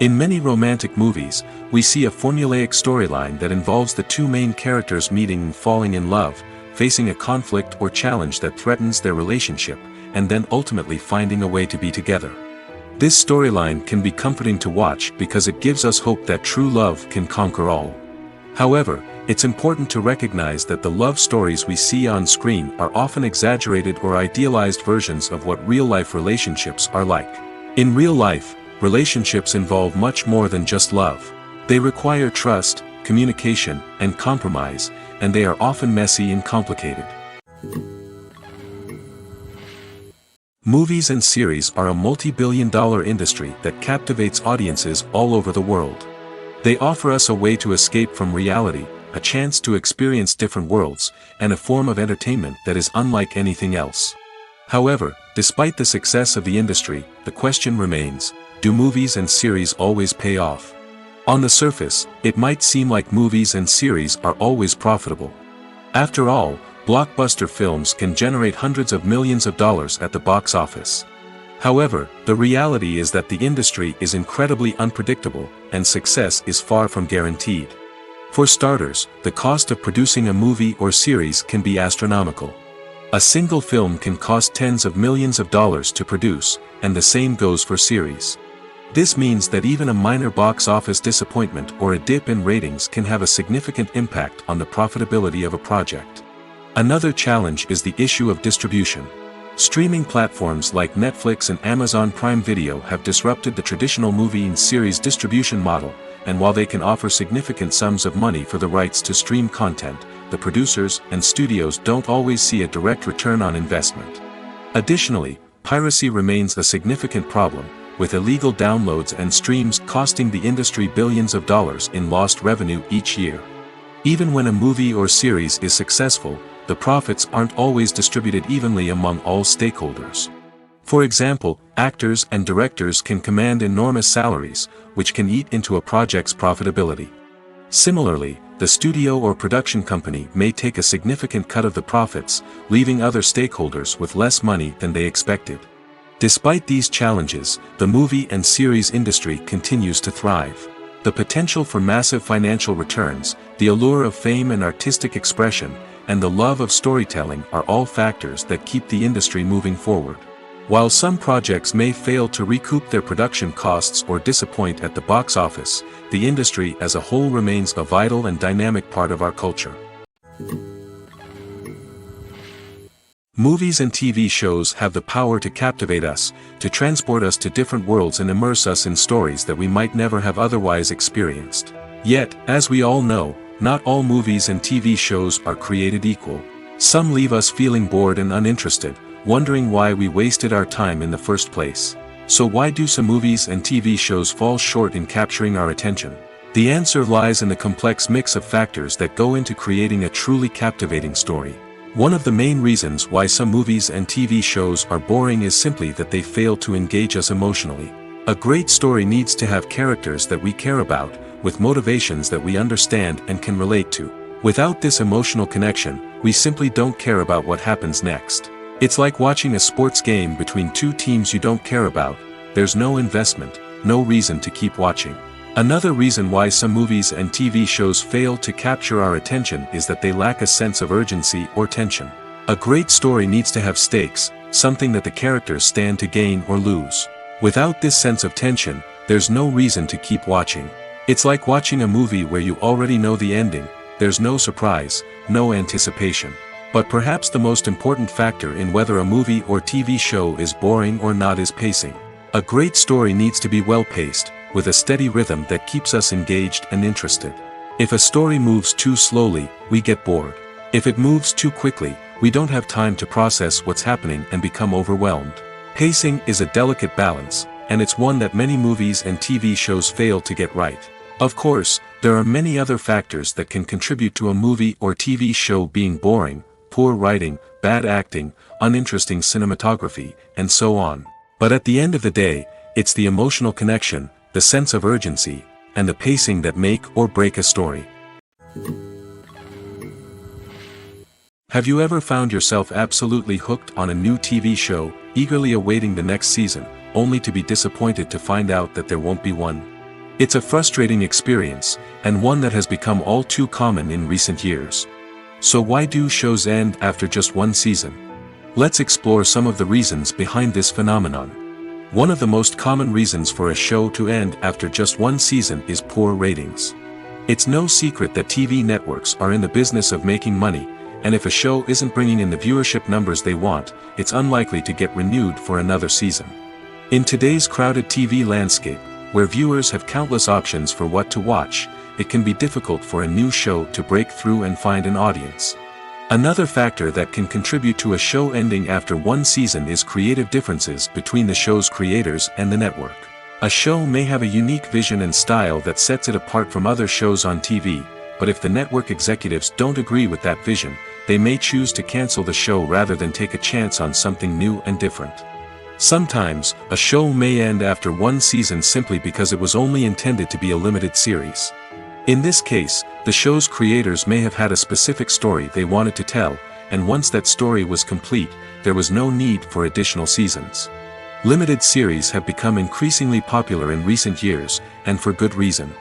In many romantic movies, we see a formulaic storyline that involves the two main characters meeting and falling in love, facing a conflict or challenge that threatens their relationship, and then ultimately finding a way to be together. This storyline can be comforting to watch because it gives us hope that true love can conquer all. However, it's important to recognize that the love stories we see on screen are often exaggerated or idealized versions of what real-life relationships are like. In real life, relationships involve much more than just love. They require trust, communication, and compromise, and they are often messy and complicated. Movies and series are a multi-billion-dollar industry that captivates audiences all over the world. They offer us a way to escape from reality, a chance to experience different worlds, and a form of entertainment that is unlike anything else. However, despite the success of the industry, the question remains, do movies and series always pay off? On the surface, it might seem like movies and series are always profitable. After all, blockbuster films can generate hundreds of millions of dollars at the box office. However, the reality is that the industry is incredibly unpredictable, and success is far from guaranteed. For starters, the cost of producing a movie or series can be astronomical. A single film can cost tens of millions of dollars to produce, and the same goes for series. This means that even a minor box office disappointment or a dip in ratings can have a significant impact on the profitability of a project. Another challenge is the issue of distribution. Streaming platforms like Netflix and Amazon Prime Video have disrupted the traditional movie and series distribution model, and while they can offer significant sums of money for the rights to stream content, the producers and studios don't always see a direct return on investment. Additionally, piracy remains a significant problem, with illegal downloads and streams costing the industry billions of dollars in lost revenue each year. Even when a movie or series is successful, the profits aren't always distributed evenly among all stakeholders. For example, actors and directors can command enormous salaries, which can eat into a project's profitability. Similarly, the studio or production company may take a significant cut of the profits, leaving other stakeholders with less money than they expected. Despite these challenges, the movie and series industry continues to thrive. The potential for massive financial returns, the allure of fame and artistic expression, and the love of storytelling are all factors that keep the industry moving forward. While some projects may fail to recoup their production costs or disappoint at the box office, the industry as a whole remains a vital and dynamic part of our culture. Movies and TV shows have the power to captivate us, to transport us to different worlds and immerse us in stories that we might never have otherwise experienced. Yet, as we all know, not all movies and TV shows are created equal. Some leave us feeling bored and uninterested, wondering why we wasted our time in the first place. So why do some movies and TV shows fall short in capturing our attention? The answer lies in the complex mix of factors that go into creating a truly captivating story. One of the main reasons why some movies and TV shows are boring is simply that they fail to engage us emotionally. A great story needs to have characters that we care about, with motivations that we understand and can relate to. Without this emotional connection, we simply don't care about what happens next. It's like watching a sports game between two teams you don't care about. There's no investment, no reason to keep watching. Another reason why some movies and TV shows fail to capture our attention is that they lack a sense of urgency or tension. A great story needs to have stakes, something that the characters stand to gain or lose. Without this sense of tension, there's no reason to keep watching. It's like watching a movie where you already know the ending. There's no surprise, no anticipation. But perhaps the most important factor in whether a movie or TV show is boring or not is pacing. A great story needs to be well-paced, with a steady rhythm that keeps us engaged and interested. If a story moves too slowly, we get bored. If it moves too quickly, we don't have time to process what's happening and become overwhelmed. Pacing is a delicate balance, and it's one that many movies and TV shows fail to get right. Of course, there are many other factors that can contribute to a movie or TV show being boring: poor writing, bad acting, uninteresting cinematography, and so on. But at the end of the day, it's the emotional connection, the sense of urgency, and the pacing that make or break a story. Have you ever found yourself absolutely hooked on a new TV show, eagerly awaiting the next season, only to be disappointed to find out that there won't be one? It's a frustrating experience, and one that has become all too common in recent years. So why do shows end after just one season? Let's explore some of the reasons behind this phenomenon. One of the most common reasons for a show to end after just one season is poor ratings. It's no secret that TV networks are in the business of making money, and if a show isn't bringing in the viewership numbers they want, it's unlikely to get renewed for another season. In today's crowded TV landscape, where viewers have countless options for what to watch, it can be difficult for a new show to break through and find an audience. Another factor that can contribute to a show ending after one season is creative differences between the show's creators and the network. A show may have a unique vision and style that sets it apart from other shows on TV, but if the network executives don't agree with that vision, they may choose to cancel the show rather than take a chance on something new and different. Sometimes, a show may end after one season simply because it was only intended to be a limited series. In this case, the show's creators may have had a specific story they wanted to tell, and once that story was complete, there was no need for additional seasons. Limited series have become increasingly popular in recent years, and for good reason.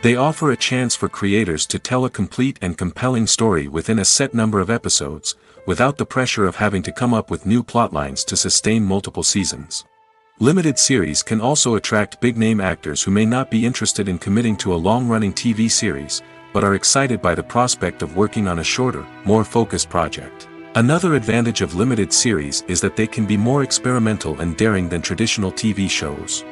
They offer a chance for creators to tell a complete and compelling story within a set number of episodes, without the pressure of having to come up with new plotlines to sustain multiple seasons. Limited series can also attract big-name actors who may not be interested in committing to a long-running TV series, but are excited by the prospect of working on a shorter, more focused project. Another advantage of limited series is that they can be more experimental and daring than traditional TV shows.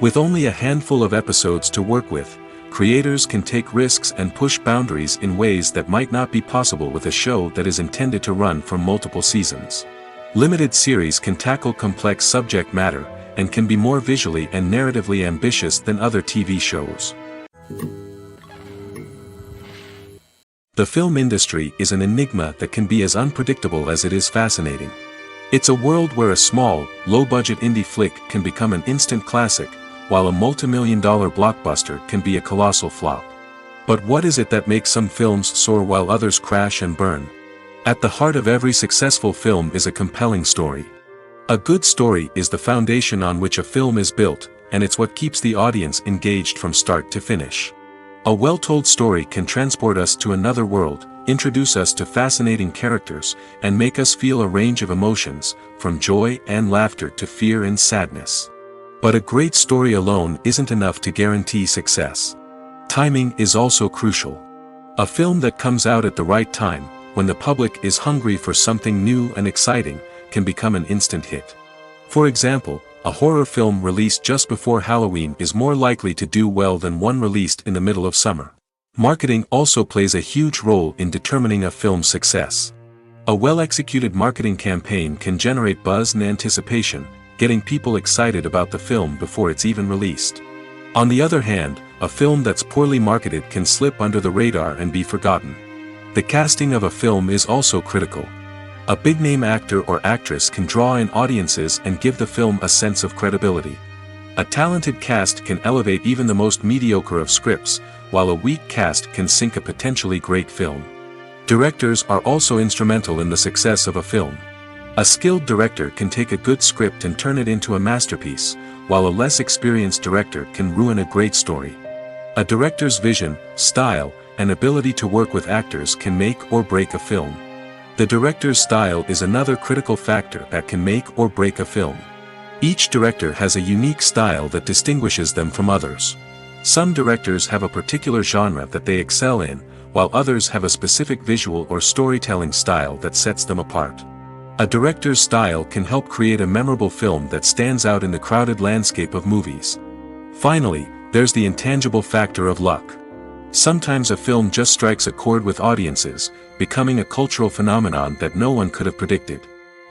With only a handful of episodes to work with, creators can take risks and push boundaries in ways that might not be possible with a show that is intended to run for multiple seasons. Limited series can tackle complex subject matter, and can be more visually and narratively ambitious than other TV shows. The film industry is an enigma that can be as unpredictable as it is fascinating. It's a world where a small, low-budget indie flick can become an instant classic, while a multi-million-dollar blockbuster can be a colossal flop. But what is it that makes some films soar while others crash and burn? At the heart of every successful film is a compelling story. A good story is the foundation on which a film is built, and it's what keeps the audience engaged from start to finish. A well-told story can transport us to another world, introduce us to fascinating characters, and make us feel a range of emotions, from joy and laughter to fear and sadness. But a great story alone isn't enough to guarantee success. Timing is also crucial. A film that comes out at the right time, when the public is hungry for something new and exciting, can become an instant hit. For example, a horror film released just before Halloween is more likely to do well than one released in the middle of summer. Marketing also plays a huge role in determining a film's success. A well-executed marketing campaign can generate buzz and anticipation, getting people excited about the film before it's even released. On the other hand, a film that's poorly marketed can slip under the radar and be forgotten. The casting of a film is also critical. A big-name actor or actress can draw in audiences and give the film a sense of credibility. A talented cast can elevate even the most mediocre of scripts, while a weak cast can sink a potentially great film. Directors are also instrumental in the success of a film. A skilled director can take a good script and turn it into a masterpiece, while a less experienced director can ruin a great story. A director's vision, style, and ability to work with actors can make or break a film. The director's style is another critical factor that can make or break a film. Each director has a unique style that distinguishes them from others. Some directors have a particular genre that they excel in, while others have a specific visual or storytelling style that sets them apart. A director's style can help create a memorable film that stands out in the crowded landscape of movies. Finally, there's the intangible factor of luck. Sometimes a film just strikes a chord with audiences, becoming a cultural phenomenon that no one could have predicted.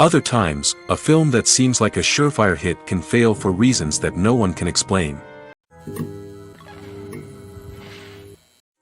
Other times, a film that seems like a surefire hit can fail for reasons that no one can explain.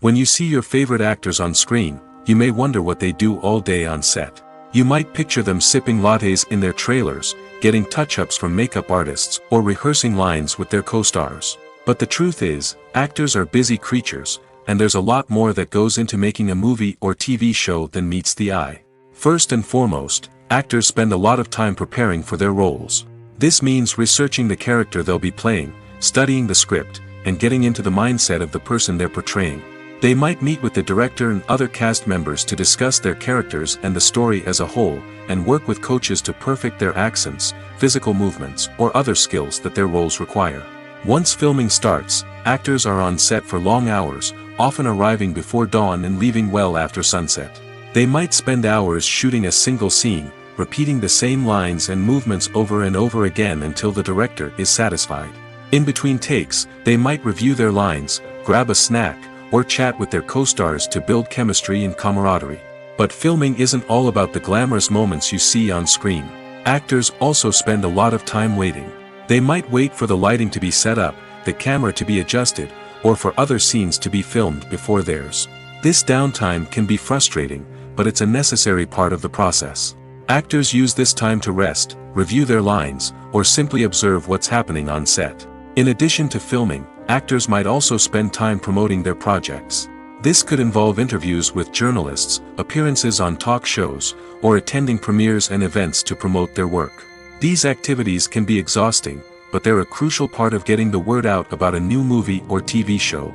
When you see your favorite actors on screen, you may wonder what they do all day on set. You might picture them sipping lattes in their trailers, getting touch-ups from makeup artists, or rehearsing lines with their co-stars. But the truth is, actors are busy creatures, and there's a lot more that goes into making a movie or TV show than meets the eye. First and foremost, actors spend a lot of time preparing for their roles. This means researching the character they'll be playing, studying the script, and getting into the mindset of the person they're portraying. They might meet with the director and other cast members to discuss their characters and the story as a whole, and work with coaches to perfect their accents, physical movements, or other skills that their roles require. Once filming starts, actors are on set for long hours, often arriving before dawn and leaving well after sunset. They might spend hours shooting a single scene, repeating the same lines and movements over and over again until the director is satisfied. In between takes, they might review their lines, grab a snack, or chat with their co-stars to build chemistry and camaraderie. But filming isn't all about the glamorous moments you see on screen. Actors also spend a lot of time waiting. They might wait for the lighting to be set up, the camera to be adjusted, or for other scenes to be filmed before theirs. This downtime can be frustrating, but it's a necessary part of the process. Actors use this time to rest, review their lines, or simply observe what's happening on set. In addition to filming, actors might also spend time promoting their projects. This could involve interviews with journalists, appearances on talk shows, or attending premieres and events to promote their work. These activities can be exhausting, but they're a crucial part of getting the word out about a new movie or TV show.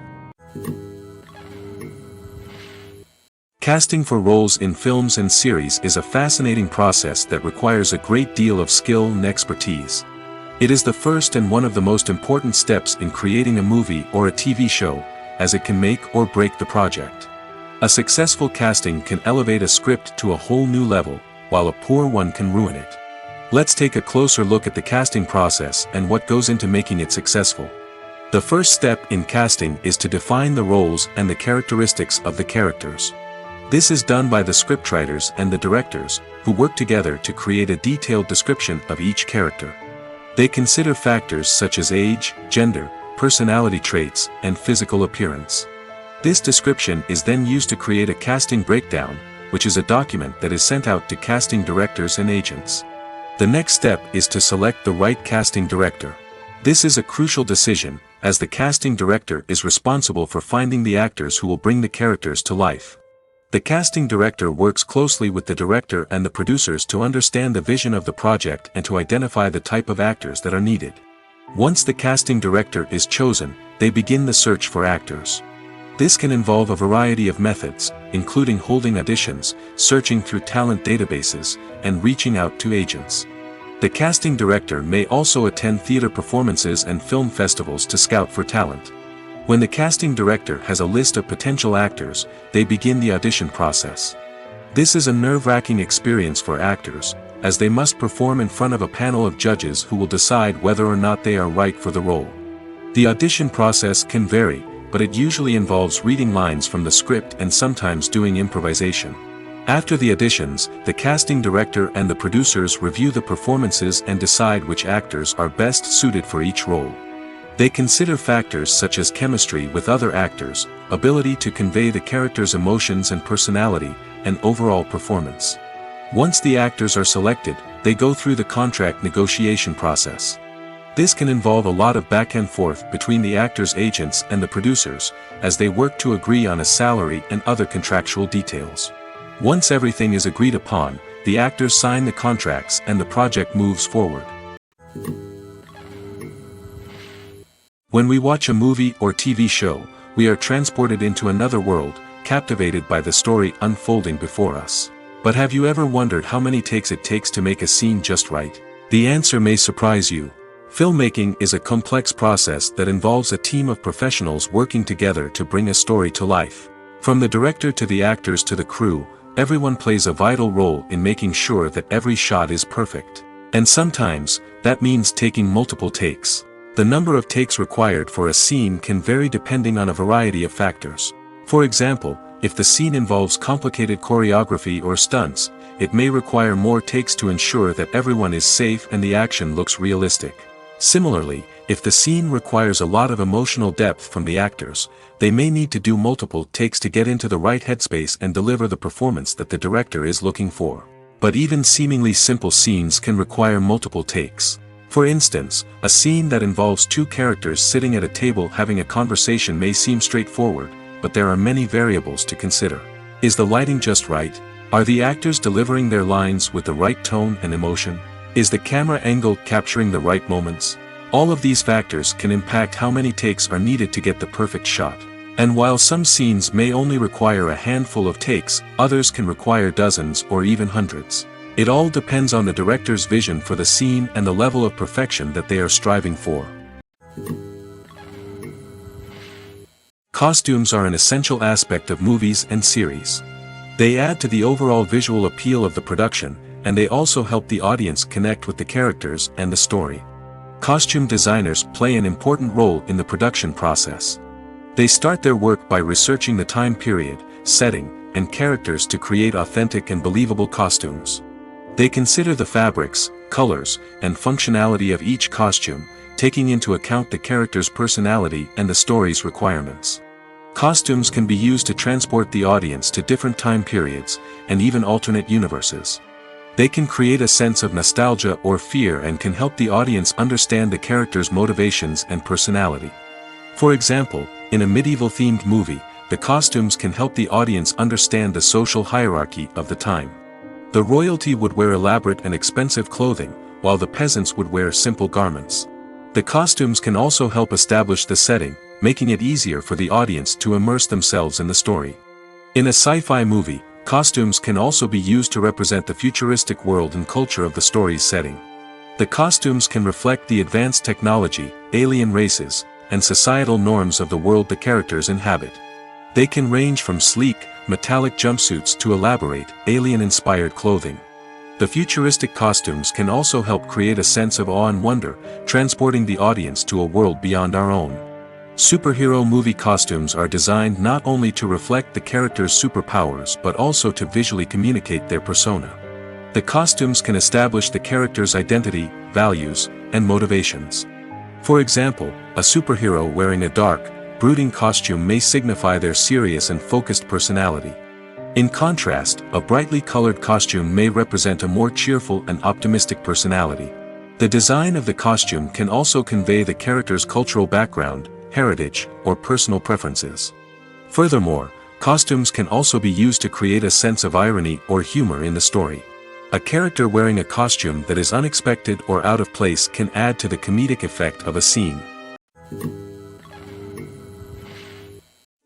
Casting for roles in films and series is a fascinating process that requires a great deal of skill and expertise. It is the first and one of the most important steps in creating a movie or a TV show, as it can make or break the project. A successful casting can elevate a script to a whole new level, while a poor one can ruin it. Let's take a closer look at the casting process and what goes into making it successful. The first step in casting is to define the roles and the characteristics of the characters. This is done by the scriptwriters and the directors, who work together to create a detailed description of each character. They consider factors such as age, gender, personality traits, and physical appearance. This description is then used to create a casting breakdown, which is a document that is sent out to casting directors and agents. The next step is to select the right casting director. This is a crucial decision, as the casting director is responsible for finding the actors who will bring the characters to life. The casting director works closely with the director and the producers to understand the vision of the project and to identify the type of actors that are needed. Once the casting director is chosen, they begin the search for actors. This can involve a variety of methods, including holding auditions, searching through talent databases, and reaching out to agents. The casting director may also attend theater performances and film festivals to scout for talent. When the casting director has a list of potential actors, they begin the audition process. This is a nerve-wracking experience for actors, as they must perform in front of a panel of judges who will decide whether or not they are right for the role. The audition process can vary, but it usually involves reading lines from the script and sometimes doing improvisation. After the auditions, the casting director and the producers review the performances and decide which actors are best suited for each role. They consider factors such as chemistry with other actors, ability to convey the character's emotions and personality, and overall performance. Once the actors are selected, they go through the contract negotiation process. This can involve a lot of back and forth between the actors' agents and the producers, as they work to agree on a salary and other contractual details. Once everything is agreed upon, the actors sign the contracts and the project moves forward. When we watch a movie or TV show, we are transported into another world, captivated by the story unfolding before us. But have you ever wondered how many takes it takes to make a scene just right? The answer may surprise you. Filmmaking is a complex process that involves a team of professionals working together to bring a story to life. From the director to the actors to the crew, everyone plays a vital role in making sure that every shot is perfect. And sometimes, that means taking multiple takes. The number of takes required for a scene can vary depending on a variety of factors. For example, if the scene involves complicated choreography or stunts, it may require more takes to ensure that everyone is safe and the action looks realistic. Similarly, if the scene requires a lot of emotional depth from the actors, they may need to do multiple takes to get into the right headspace and deliver the performance that the director is looking for. But even seemingly simple scenes can require multiple takes. For instance, a scene that involves two characters sitting at a table having a conversation may seem straightforward, but there are many variables to consider. Is the lighting just right? Are the actors delivering their lines with the right tone and emotion? Is the camera angle capturing the right moments? All of these factors can impact how many takes are needed to get the perfect shot. And while some scenes may only require a handful of takes, others can require dozens or even hundreds. It all depends on the director's vision for the scene and the level of perfection that they are striving for. Costumes are an essential aspect of movies and series. They add to the overall visual appeal of the production, and they also help the audience connect with the characters and the story. Costume designers play an important role in the production process. They start their work by researching the time period, setting, and characters to create authentic and believable costumes. They consider the fabrics, colors, and functionality of each costume, taking into account the character's personality and the story's requirements. Costumes can be used to transport the audience to different time periods, and even alternate universes. They can create a sense of nostalgia or fear and can help the audience understand the character's motivations and personality. For example, in a medieval-themed movie, the costumes can help the audience understand the social hierarchy of the time. The royalty would wear elaborate and expensive clothing, while the peasants would wear simple garments. The costumes can also help establish the setting, making it easier for the audience to immerse themselves in the story. In a sci-fi movie, costumes can also be used to represent the futuristic world and culture of the story's setting. The costumes can reflect the advanced technology, alien races, and societal norms of the world the characters inhabit. They can range from sleek, metallic jumpsuits to elaborate, alien-inspired clothing. The futuristic costumes can also help create a sense of awe and wonder, transporting the audience to a world beyond our own. Superhero movie costumes are designed not only to reflect the character's superpowers but also to visually communicate their persona. The costumes can establish the character's identity, values, and motivations. For example, a superhero wearing a dark, brooding costume may signify their serious and focused personality. In contrast, a brightly colored costume may represent a more cheerful and optimistic personality. The design of the costume can also convey the character's cultural background, heritage, or personal preferences. Furthermore, costumes can also be used to create a sense of irony or humor in the story. A character wearing a costume that is unexpected or out of place can add to the comedic effect of a scene.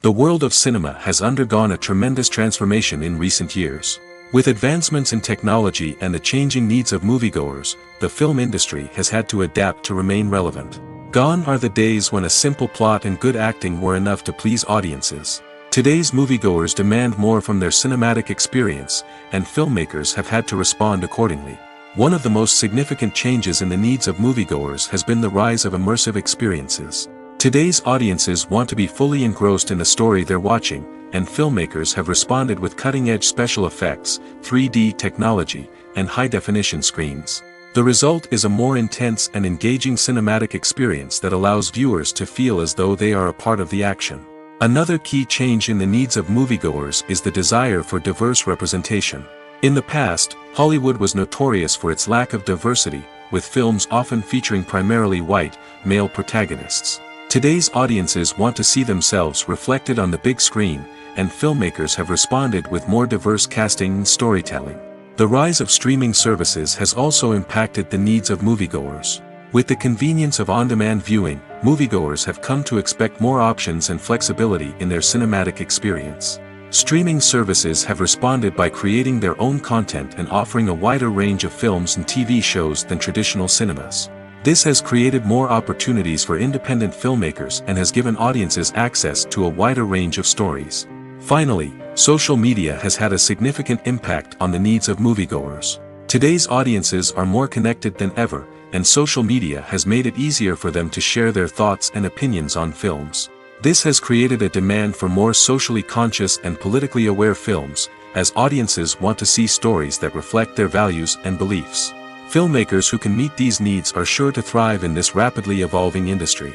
The world of cinema has undergone a tremendous transformation in recent years. With advancements in technology and the changing needs of moviegoers, the film industry has had to adapt to remain relevant. Gone are the days when a simple plot and good acting were enough to please audiences. Today's moviegoers demand more from their cinematic experience, and filmmakers have had to respond accordingly. One of the most significant changes in the needs of moviegoers has been the rise of immersive experiences. Today's audiences want to be fully engrossed in the story they're watching, and filmmakers have responded with cutting-edge special effects, 3D technology, and high-definition screens. The result is a more intense and engaging cinematic experience that allows viewers to feel as though they are a part of the action. Another key change in the needs of moviegoers is the desire for diverse representation. In the past, Hollywood was notorious for its lack of diversity, with films often featuring primarily white, male protagonists. Today's audiences want to see themselves reflected on the big screen, and filmmakers have responded with more diverse casting and storytelling. The rise of streaming services has also impacted the needs of moviegoers. With the convenience of on-demand viewing, moviegoers have come to expect more options and flexibility in their cinematic experience. Streaming services have responded by creating their own content and offering a wider range of films and TV shows than traditional cinemas. This has created more opportunities for independent filmmakers and has given audiences access to a wider range of stories. Finally, social media has had a significant impact on the needs of moviegoers. Today's audiences are more connected than ever, and social media has made it easier for them to share their thoughts and opinions on films. This has created a demand for more socially conscious and politically aware films, as audiences want to see stories that reflect their values and beliefs. Filmmakers who can meet these needs are sure to thrive in this rapidly evolving industry.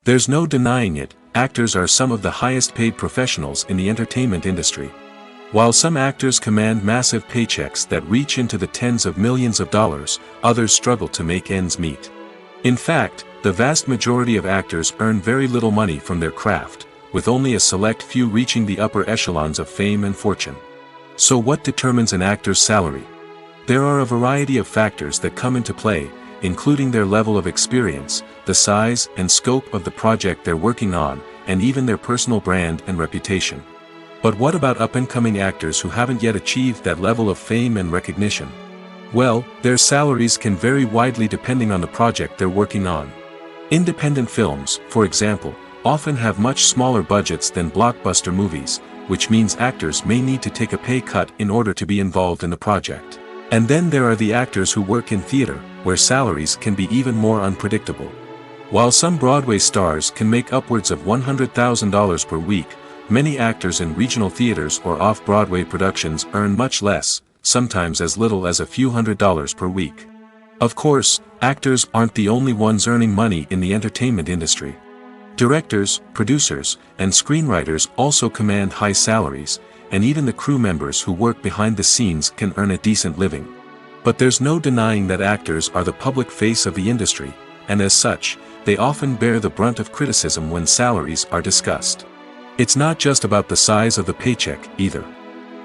There's no denying it, actors are some of the highest paid professionals in the entertainment industry. While some actors command massive paychecks that reach into the tens of millions of dollars, others struggle to make ends meet. In fact, the vast majority of actors earn very little money from their craft, with only a select few reaching the upper echelons of fame and fortune. So what determines an actor's salary? There are a variety of factors that come into play, including their level of experience, the size and scope of the project they're working on, and even their personal brand and reputation. But what about up-and-coming actors who haven't yet achieved that level of fame and recognition? Well, their salaries can vary widely depending on the project they're working on. Independent films, for example, often have much smaller budgets than blockbuster movies, which means actors may need to take a pay cut in order to be involved in the project. And then there are the actors who work in theater, where salaries can be even more unpredictable. While some Broadway stars can make upwards of $100,000 per week, many actors in regional theaters or off-Broadway productions earn much less, sometimes as little as a few $100s per week. Of course, actors aren't the only ones earning money in the entertainment industry. Directors, producers, and screenwriters also command high salaries, and even the crew members who work behind the scenes can earn a decent living. But there's no denying that actors are the public face of the industry, and as such, they often bear the brunt of criticism when salaries are discussed. It's not just about the size of the paycheck, either.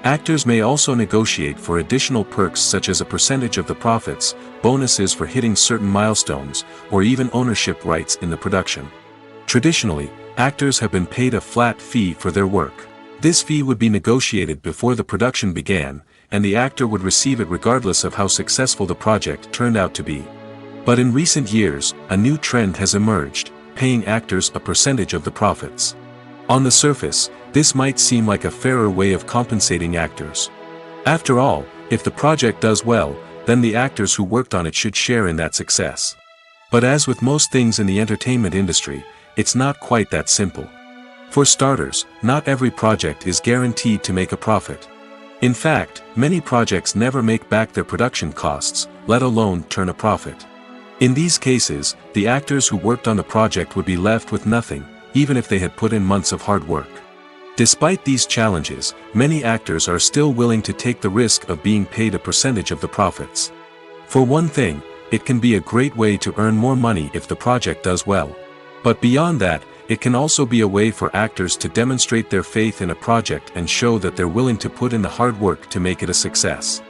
Actors may also negotiate for additional perks such as a percentage of the profits, bonuses for hitting certain milestones, or even ownership rights in the production. Traditionally, actors have been paid a flat fee for their work. This fee would be negotiated before the production began, and the actor would receive it regardless of how successful the project turned out to be. But in recent years, a new trend has emerged, paying actors a percentage of the profits. On the surface, this might seem like a fairer way of compensating actors. After all, if the project does well, then the actors who worked on it should share in that success. But as with most things in the entertainment industry, it's not quite that simple. For starters, not every project is guaranteed to make a profit. In fact, many projects never make back their production costs, let alone turn a profit. In these cases, the actors who worked on the project would be left with nothing, even if they had put in months of hard work. Despite these challenges, many actors are still willing to take the risk of being paid a percentage of the profits. For one thing, it can be a great way to earn more money if the project does well. But beyond that, it can also be a way for actors to demonstrate their faith in a project and show that they're willing to put in the hard work to make it a success.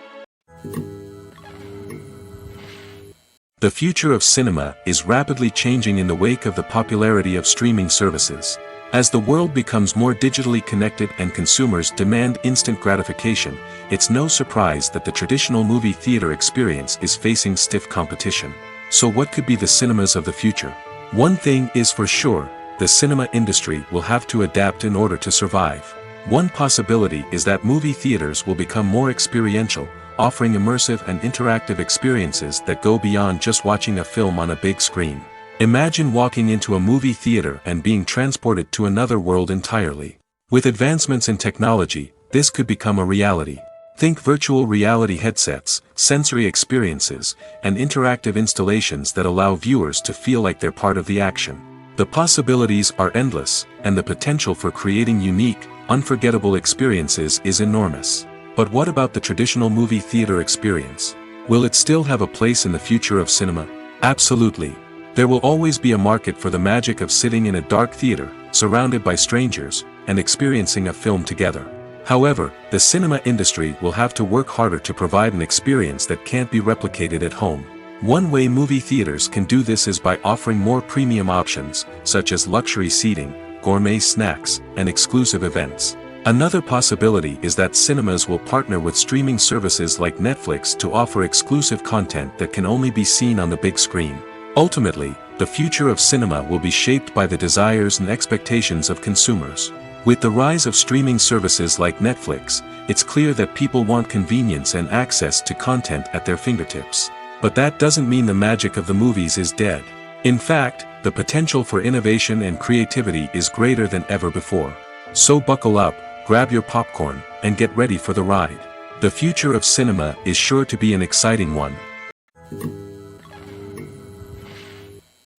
The future of cinema is rapidly changing in the wake of the popularity of streaming services. As the world becomes more digitally connected and consumers demand instant gratification, it's no surprise that the traditional movie theater experience is facing stiff competition. So what could be the cinemas of the future? One thing is for sure, the cinema industry will have to adapt in order to survive. One possibility is that movie theaters will become more experiential, offering immersive and interactive experiences that go beyond just watching a film on a big screen. Imagine walking into a movie theater and being transported to another world entirely. With advancements in technology, this could become a reality. Think virtual reality headsets, sensory experiences, and interactive installations that allow viewers to feel like they're part of the action. The possibilities are endless, and the potential for creating unique, unforgettable experiences is enormous. But what about the traditional movie theater experience? Will it still have a place in the future of cinema? Absolutely. There will always be a market for the magic of sitting in a dark theater, surrounded by strangers, and experiencing a film together. However, the cinema industry will have to work harder to provide an experience that can't be replicated at home. One way movie theaters can do this is by offering more premium options, such as luxury seating, gourmet snacks, and exclusive events. Another possibility is that cinemas will partner with streaming services like Netflix to offer exclusive content that can only be seen on the big screen. Ultimately, the future of cinema will be shaped by the desires and expectations of consumers. With the rise of streaming services like Netflix, it's clear that people want convenience and access to content at their fingertips. But that doesn't mean the magic of the movies is dead. In fact, the potential for innovation and creativity is greater than ever before. So buckle up, grab your popcorn, and get ready for the ride. The future of cinema is sure to be an exciting one.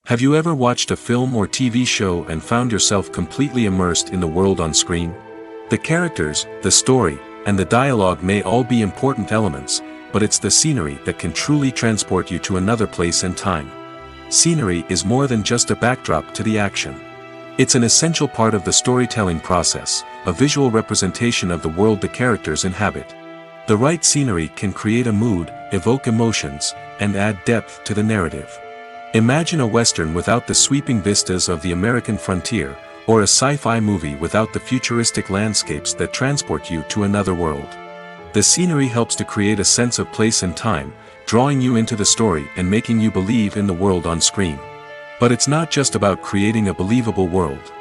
Have you ever watched a film or TV show and found yourself completely immersed in the world on screen? The characters, the story, and the dialogue may all be important elements, but it's the scenery that can truly transport you to another place and time. Scenery is more than just a backdrop to the action. It's an essential part of the storytelling process, a visual representation of the world the characters inhabit. The right scenery can create a mood, evoke emotions, and add depth to the narrative. Imagine a Western without the sweeping vistas of the American frontier, or a sci-fi movie without the futuristic landscapes that transport you to another world. The scenery helps to create a sense of place and time, drawing you into the story and making you believe in the world on screen. But it's not just about creating a believable world.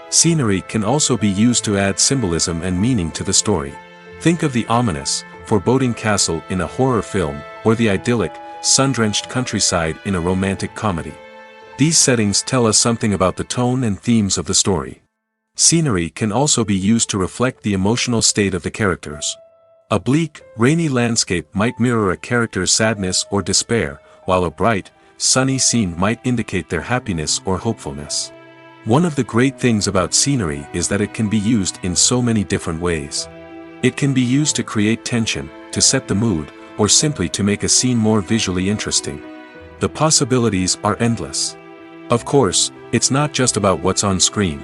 Scenery can also be used to add symbolism and meaning to the story. Think of the ominous, foreboding castle in a horror film, or the idyllic, sun-drenched countryside in a romantic comedy. These settings tell us something about the tone and themes of the story. Scenery can also be used to reflect the emotional state of the characters. A bleak, rainy landscape might mirror a character's sadness or despair, while a bright, sunny scene might indicate their happiness or hopefulness. One of the great things about scenery is that it can be used in so many different ways. It can be used to create tension, to set the mood, or simply to make a scene more visually interesting. The possibilities are endless. Of course, it's not just about what's on screen.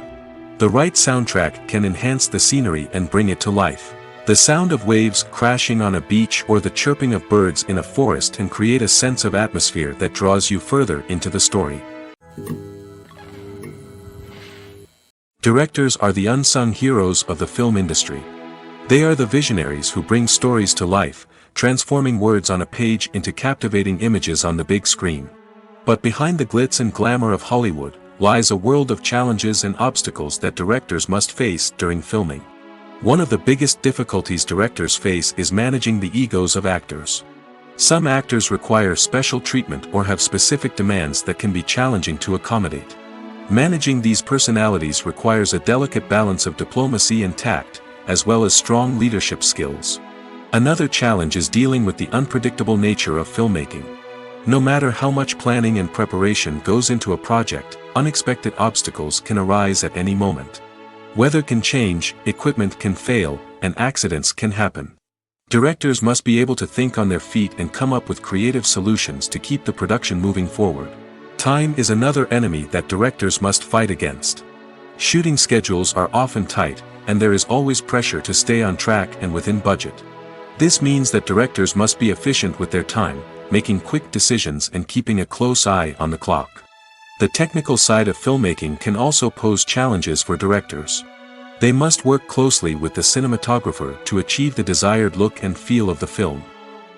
The right soundtrack can enhance the scenery and bring it to life. The sound of waves crashing on a beach or the chirping of birds in a forest can create a sense of atmosphere that draws you further into the story. Directors are the unsung heroes of the film industry. They are the visionaries who bring stories to life, transforming words on a page into captivating images on the big screen. But behind the glitz and glamour of Hollywood lies a world of challenges and obstacles that directors must face during filming. One of the biggest difficulties directors face is managing the egos of actors. Some actors require special treatment or have specific demands that can be challenging to accommodate. Managing these personalities requires a delicate balance of diplomacy and tact, as well as strong leadership skills. Another challenge is dealing with the unpredictable nature of filmmaking. No matter how much planning and preparation goes into a project, unexpected obstacles can arise at any moment. Weather can change, equipment can fail, and accidents can happen. Directors must be able to think on their feet and come up with creative solutions to keep the production moving forward. Time is another enemy that directors must fight against. Shooting schedules are often tight, and there is always pressure to stay on track and within budget. This means that directors must be efficient with their time, making quick decisions and keeping a close eye on the clock. The technical side of filmmaking can also pose challenges for directors. They must work closely with the cinematographer to achieve the desired look and feel of the film.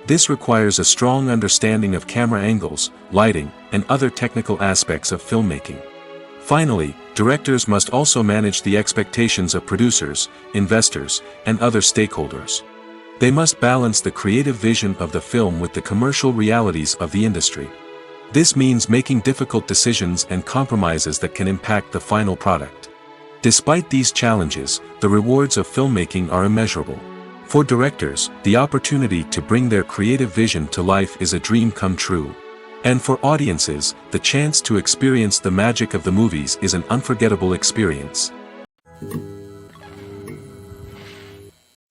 This requires a strong understanding of camera angles, lighting, and other technical aspects of filmmaking. Finally, directors must also manage the expectations of producers, investors, and other stakeholders. They must balance the creative vision of the film with the commercial realities of the industry. This means making difficult decisions and compromises that can impact the final product. Despite these challenges, the rewards of filmmaking are immeasurable. For directors, the opportunity to bring their creative vision to life is a dream come true. And for audiences, the chance to experience the magic of the movies is an unforgettable experience.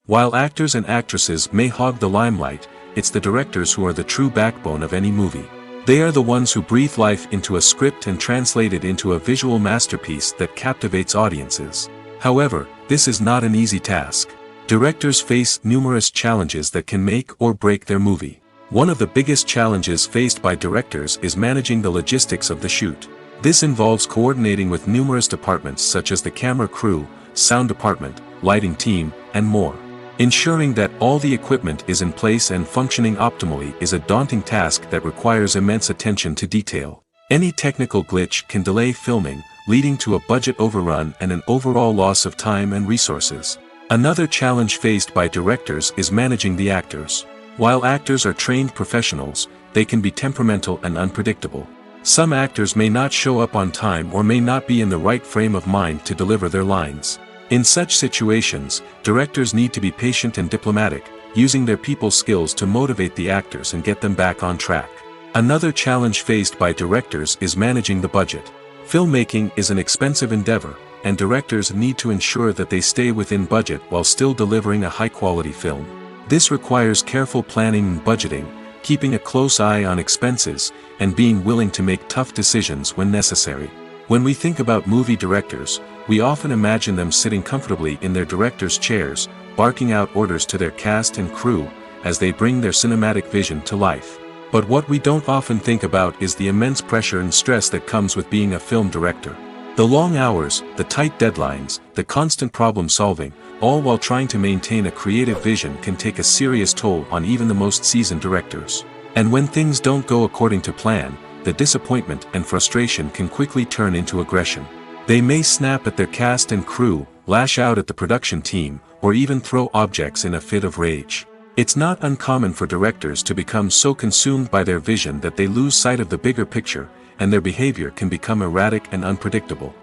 While actors and actresses may hog the limelight, it's the directors who are the true backbone of any movie. They are the ones who breathe life into a script and translate it into a visual masterpiece that captivates audiences. However, this is not an easy task. Directors face numerous challenges that can make or break their movie. One of the biggest challenges faced by directors is managing the logistics of the shoot. This involves coordinating with numerous departments such as the camera crew, sound department, lighting team, and more. Ensuring that all the equipment is in place and functioning optimally is a daunting task that requires immense attention to detail. Any technical glitch can delay filming, leading to a budget overrun and an overall loss of time and resources. Another challenge faced by directors is managing the actors. While actors are trained professionals, they can be temperamental and unpredictable. Some actors may not show up on time or may not be in the right frame of mind to deliver their lines. In such situations, directors need to be patient and diplomatic, using their people skills to motivate the actors and get them back on track. Another challenge faced by directors is managing the budget. Filmmaking is an expensive endeavor, and directors need to ensure that they stay within budget while still delivering a high-quality film. This requires careful planning and budgeting, keeping a close eye on expenses, and being willing to make tough decisions when necessary. When we think about movie directors, we often imagine them sitting comfortably in their director's chairs, barking out orders to their cast and crew, as they bring their cinematic vision to life. But what we don't often think about is the immense pressure and stress that comes with being a film director. The long hours, the tight deadlines, the constant problem solving, all while trying to maintain a creative vision can take a serious toll on even the most seasoned directors. And when things don't go according to plan, the disappointment and frustration can quickly turn into aggression. They may snap at their cast and crew, lash out at the production team, or even throw objects in a fit of rage. It's not uncommon for directors to become so consumed by their vision that they lose sight of the bigger picture, and their behavior can become erratic and unpredictable.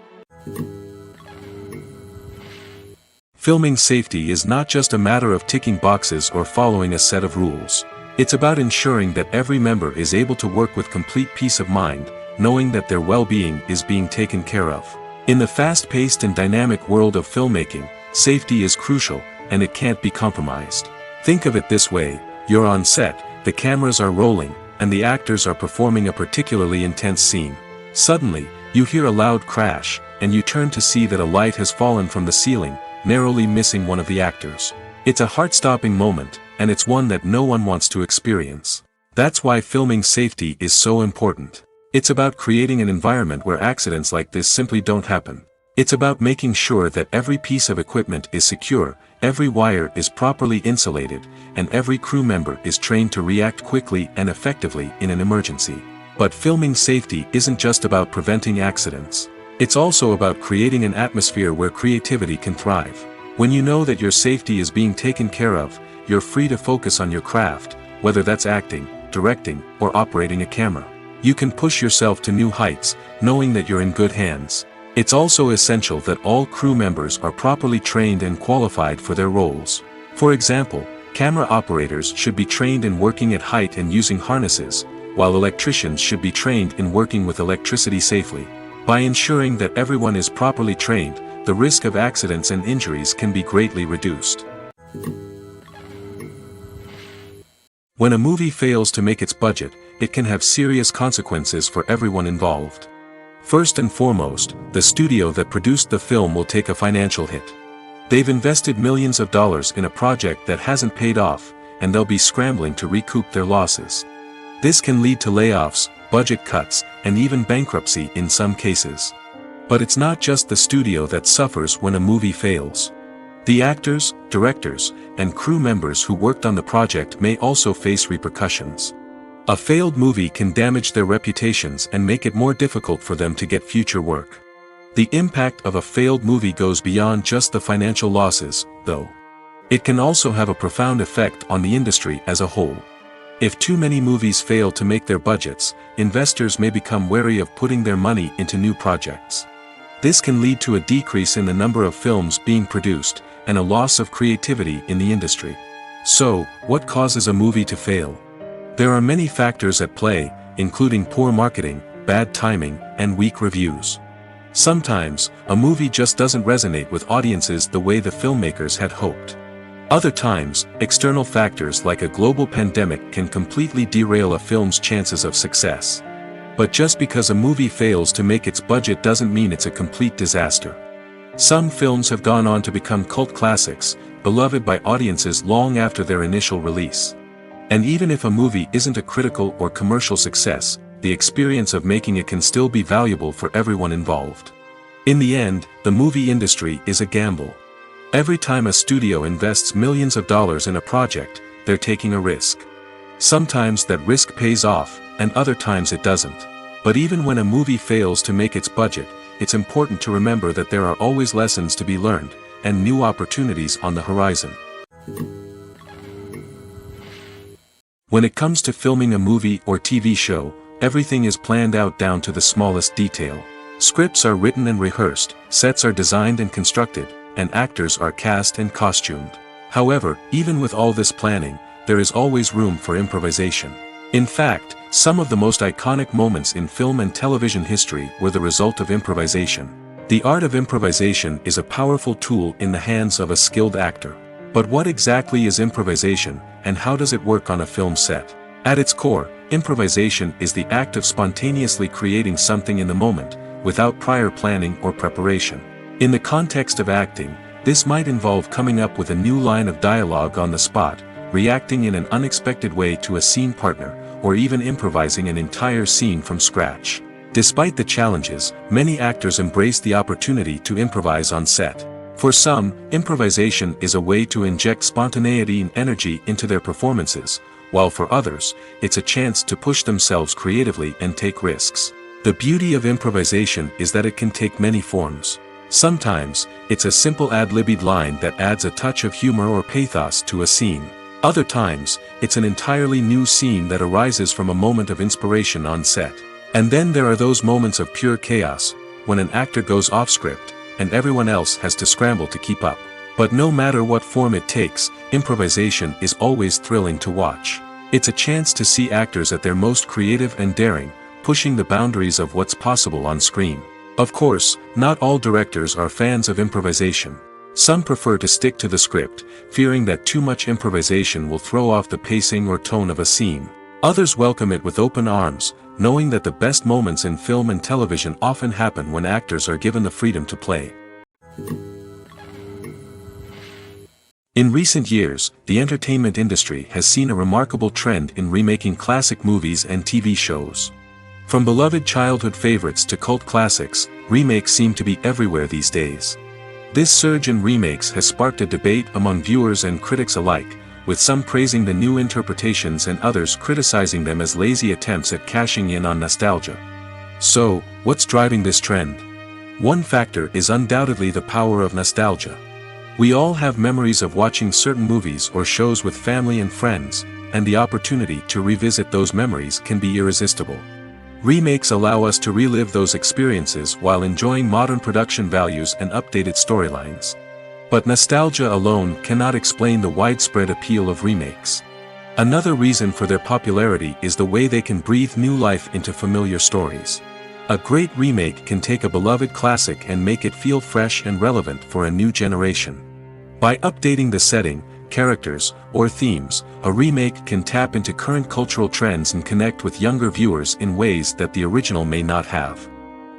Filming safety is not just a matter of ticking boxes or following a set of rules. It's about ensuring that every member is able to work with complete peace of mind, knowing that their well-being is being taken care of. In the fast-paced and dynamic world of filmmaking, safety is crucial, and it can't be compromised. Think of it this way: you're on set, the cameras are rolling, and the actors are performing a particularly intense scene. Suddenly, you hear a loud crash, and you turn to see that a light has fallen from the ceiling, narrowly missing one of the actors. It's a heart-stopping moment, and it's one that no one wants to experience. That's why filming safety is so important. It's about creating an environment where accidents like this simply don't happen. It's about making sure that every piece of equipment is secure, every wire is properly insulated, and every crew member is trained to react quickly and effectively in an emergency. But filming safety isn't just about preventing accidents. It's also about creating an atmosphere where creativity can thrive. When you know that your safety is being taken care of, you're free to focus on your craft, whether that's acting, directing, or operating a camera. You can push yourself to new heights, knowing that you're in good hands. It's also essential that all crew members are properly trained and qualified for their roles. For example, camera operators should be trained in working at height and using harnesses, while electricians should be trained in working with electricity safely. By ensuring that everyone is properly trained, the risk of accidents and injuries can be greatly reduced. When a movie fails to make its budget, it can have serious consequences for everyone involved. First and foremost, the studio that produced the film will take a financial hit. They've invested millions of dollars in a project that hasn't paid off, and they'll be scrambling to recoup their losses. This can lead to layoffs, budget cuts, and even bankruptcy in some cases. But it's not just the studio that suffers when a movie fails. The actors, directors, and crew members who worked on the project may also face repercussions. A failed movie can damage their reputations and make it more difficult for them to get future work. The impact of a failed movie goes beyond just the financial losses, though. It can also have a profound effect on the industry as a whole. If too many movies fail to make their budgets, investors may become wary of putting their money into new projects. This can lead to a decrease in the number of films being produced, and a loss of creativity in the industry. So, what causes a movie to fail? There are many factors at play, including poor marketing, bad timing, and weak reviews. Sometimes, a movie just doesn't resonate with audiences the way the filmmakers had hoped. Other times, external factors like a global pandemic can completely derail a film's chances of success. But just because a movie fails to make its budget doesn't mean it's a complete disaster. Some films have gone on to become cult classics, beloved by audiences long after their initial release. And even if a movie isn't a critical or commercial success, the experience of making it can still be valuable for everyone involved. In the end, the movie industry is a gamble. Every time a studio invests millions of dollars in a project, they're taking a risk. Sometimes that risk pays off, and other times it doesn't. But even when a movie fails to make its budget, it's important to remember that there are always lessons to be learned, and new opportunities on the horizon. When it comes to filming a movie or TV show, everything is planned out down to the smallest detail. Scripts are written and rehearsed, sets are designed and constructed, and actors are cast and costumed. However, even with all this planning, there is always room for improvisation. In fact, some of the most iconic moments in film and television history were the result of improvisation. The art of improvisation is a powerful tool in the hands of a skilled actor. But what exactly is improvisation, and how does it work on a film set? At its core, improvisation is the act of spontaneously creating something in the moment, without prior planning or preparation. In the context of acting, this might involve coming up with a new line of dialogue on the spot, reacting in an unexpected way to a scene partner, or even improvising an entire scene from scratch. Despite the challenges, many actors embrace the opportunity to improvise on set. For some, improvisation is a way to inject spontaneity and energy into their performances, while for others, it's a chance to push themselves creatively and take risks. The beauty of improvisation is that it can take many forms. Sometimes, it's a simple ad-libbed line that adds a touch of humor or pathos to a scene. Other times, it's an entirely new scene that arises from a moment of inspiration on set. And then there are those moments of pure chaos, when an actor goes off script, and everyone else has to scramble to keep up. But no matter what form it takes, improvisation is always thrilling to watch. It's a chance to see actors at their most creative and daring, pushing the boundaries of what's possible on screen. Of course, not all directors are fans of improvisation. Some prefer to stick to the script, fearing that too much improvisation will throw off the pacing or tone of a scene. Others welcome it with open arms, knowing that the best moments in film and television often happen when actors are given the freedom to play. In recent years, the entertainment industry has seen a remarkable trend in remaking classic movies and TV shows. From beloved childhood favorites to cult classics, remakes seem to be everywhere these days. This surge in remakes has sparked a debate among viewers and critics alike, with some praising the new interpretations and others criticizing them as lazy attempts at cashing in on nostalgia. So, what's driving this trend? One factor is undoubtedly the power of nostalgia. We all have memories of watching certain movies or shows with family and friends, and the opportunity to revisit those memories can be irresistible. Remakes allow us to relive those experiences while enjoying modern production values and updated storylines. But nostalgia alone cannot explain the widespread appeal of remakes. Another reason for their popularity is the way they can breathe new life into familiar stories. A great remake can take a beloved classic and make it feel fresh and relevant for a new generation. By updating the setting, characters, or themes, a remake can tap into current cultural trends and connect with younger viewers in ways that the original may not have.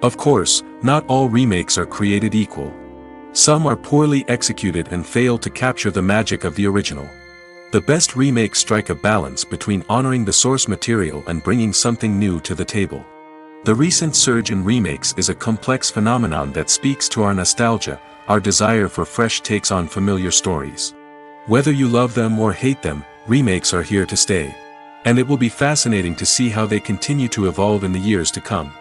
Of course, not all remakes are created equal. Some are poorly executed and fail to capture the magic of the original. The best remakes strike a balance between honoring the source material and bringing something new to the table. The recent surge in remakes is a complex phenomenon that speaks to our nostalgia, our desire for fresh takes on familiar stories. Whether you love them or hate them, remakes are here to stay. And it will be fascinating to see how they continue to evolve in the years to come.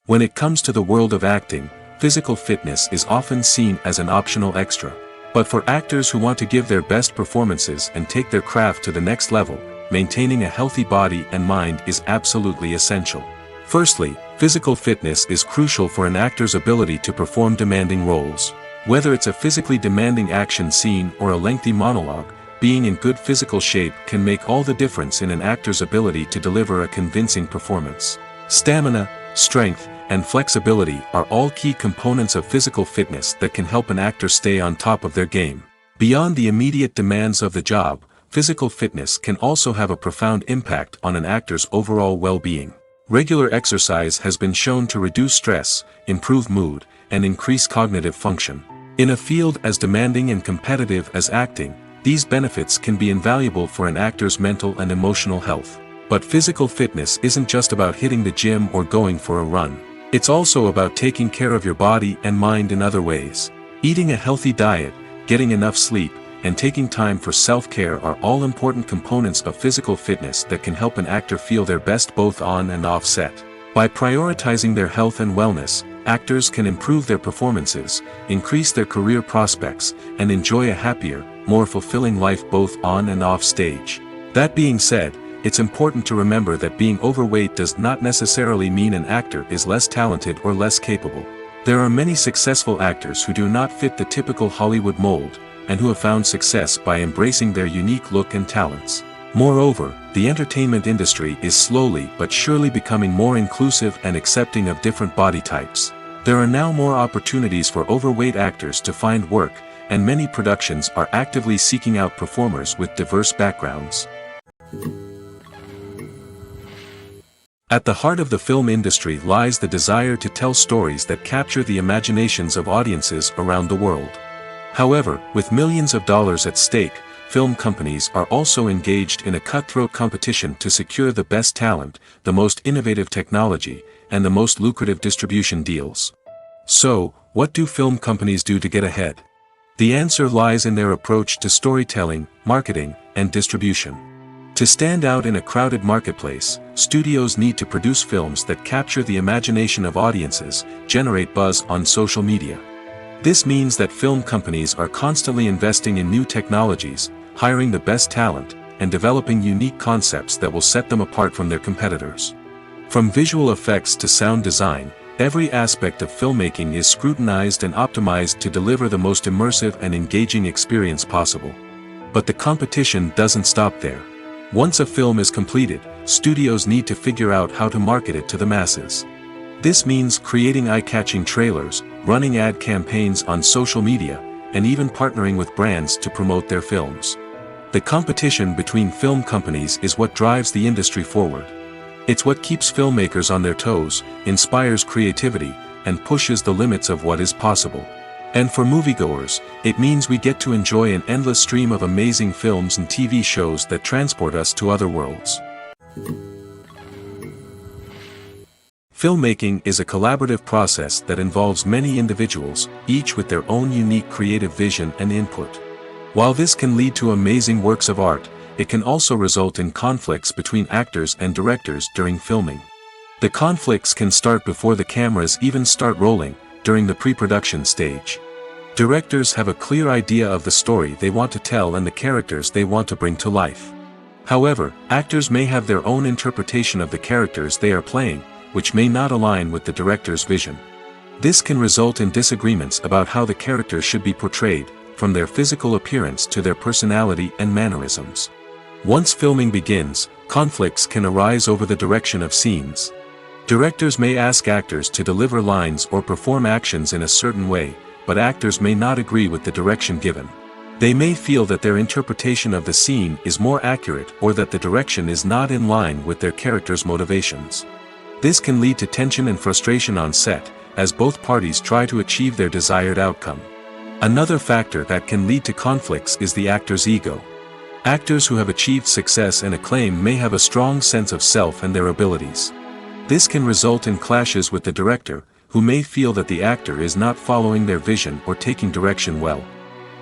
When it comes to the world of acting, physical fitness is often seen as an optional extra. But for actors who want to give their best performances and take their craft to the next level, maintaining a healthy body and mind is absolutely essential. Firstly, physical fitness is crucial for an actor's ability to perform demanding roles. Whether it's a physically demanding action scene or a lengthy monologue, being in good physical shape can make all the difference in an actor's ability to deliver a convincing performance. Stamina, strength, and flexibility are all key components of physical fitness that can help an actor stay on top of their game. Beyond the immediate demands of the job, physical fitness can also have a profound impact on an actor's overall well-being. Regular exercise has been shown to reduce stress, improve mood, and increase cognitive function. In a field as demanding and competitive as acting, these benefits can be invaluable for an actor's mental and emotional health. But physical fitness isn't just about hitting the gym or going for a run. It's also about taking care of your body and mind in other ways. Eating a healthy diet, getting enough sleep, and taking time for self-care are all important components of physical fitness that can help an actor feel their best both on and off set. By prioritizing their health and wellness, actors can improve their performances, increase their career prospects, and enjoy a happier, more fulfilling life both on and off stage. That being said, it's important to remember that being overweight does not necessarily mean an actor is less talented or less capable. There are many successful actors who do not fit the typical Hollywood mold, and who have found success by embracing their unique look and talents. Moreover, the entertainment industry is slowly but surely becoming more inclusive and accepting of different body types. There are now more opportunities for overweight actors to find work, and many productions are actively seeking out performers with diverse backgrounds. At the heart of the film industry lies the desire to tell stories that capture the imaginations of audiences around the world. However, with millions of dollars at stake, film companies are also engaged in a cutthroat competition to secure the best talent, the most innovative technology, and the most lucrative distribution deals. So, what do film companies do to get ahead? The answer lies in their approach to storytelling, marketing, and distribution. To stand out in a crowded marketplace, studios need to produce films that capture the imagination of audiences, generate buzz on social media. This means that film companies are constantly investing in new technologies, hiring the best talent, and developing unique concepts that will set them apart from their competitors. From visual effects to sound design, every aspect of filmmaking is scrutinized and optimized to deliver the most immersive and engaging experience possible. But the competition doesn't stop there. Once a film is completed, studios need to figure out how to market it to the masses. This means creating eye-catching trailers, running ad campaigns on social media, and even partnering with brands to promote their films. The competition between film companies is what drives the industry forward. It's what keeps filmmakers on their toes, inspires creativity, and pushes the limits of what is possible. And for moviegoers, it means we get to enjoy an endless stream of amazing films and TV shows that transport us to other worlds. Filmmaking is a collaborative process that involves many individuals, each with their own unique creative vision and input. While this can lead to amazing works of art, it can also result in conflicts between actors and directors during filming. The conflicts can start before the cameras even start rolling, during the pre-production stage. Directors have a clear idea of the story they want to tell and the characters they want to bring to life. However, actors may have their own interpretation of the characters they are playing, which may not align with the director's vision. This can result in disagreements about how the characters should be portrayed, from their physical appearance to their personality and mannerisms. Once filming begins, conflicts can arise over the direction of scenes. Directors may ask actors to deliver lines or perform actions in a certain way, but actors may not agree with the direction given. They may feel that their interpretation of the scene is more accurate or that the direction is not in line with their character's motivations. This can lead to tension and frustration on set, as both parties try to achieve their desired outcome. Another factor that can lead to conflicts is the actor's ego. Actors who have achieved success and acclaim may have a strong sense of self and their abilities. This can result in clashes with the director, who may feel that the actor is not following their vision or taking direction well.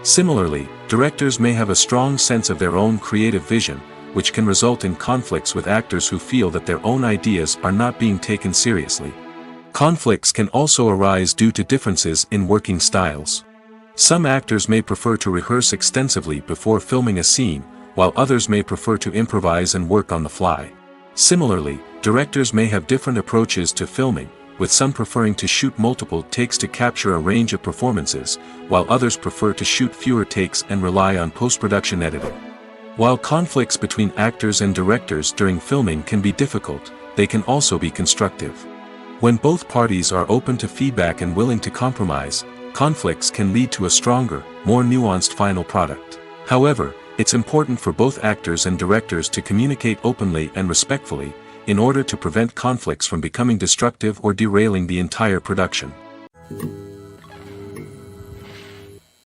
Similarly, directors may have a strong sense of their own creative vision, which can result in conflicts with actors who feel that their own ideas are not being taken seriously. Conflicts can also arise due to differences in working styles. Some actors may prefer to rehearse extensively before filming a scene, while others may prefer to improvise and work on the fly. Similarly, directors may have different approaches to filming, with some preferring to shoot multiple takes to capture a range of performances, while others prefer to shoot fewer takes and rely on post-production editing. While conflicts between actors and directors during filming can be difficult, they can also be constructive. When both parties are open to feedback and willing to compromise, conflicts can lead to a stronger, more nuanced final product. However, it's important for both actors and directors to communicate openly and respectfully, in order to prevent conflicts from becoming destructive or derailing the entire production.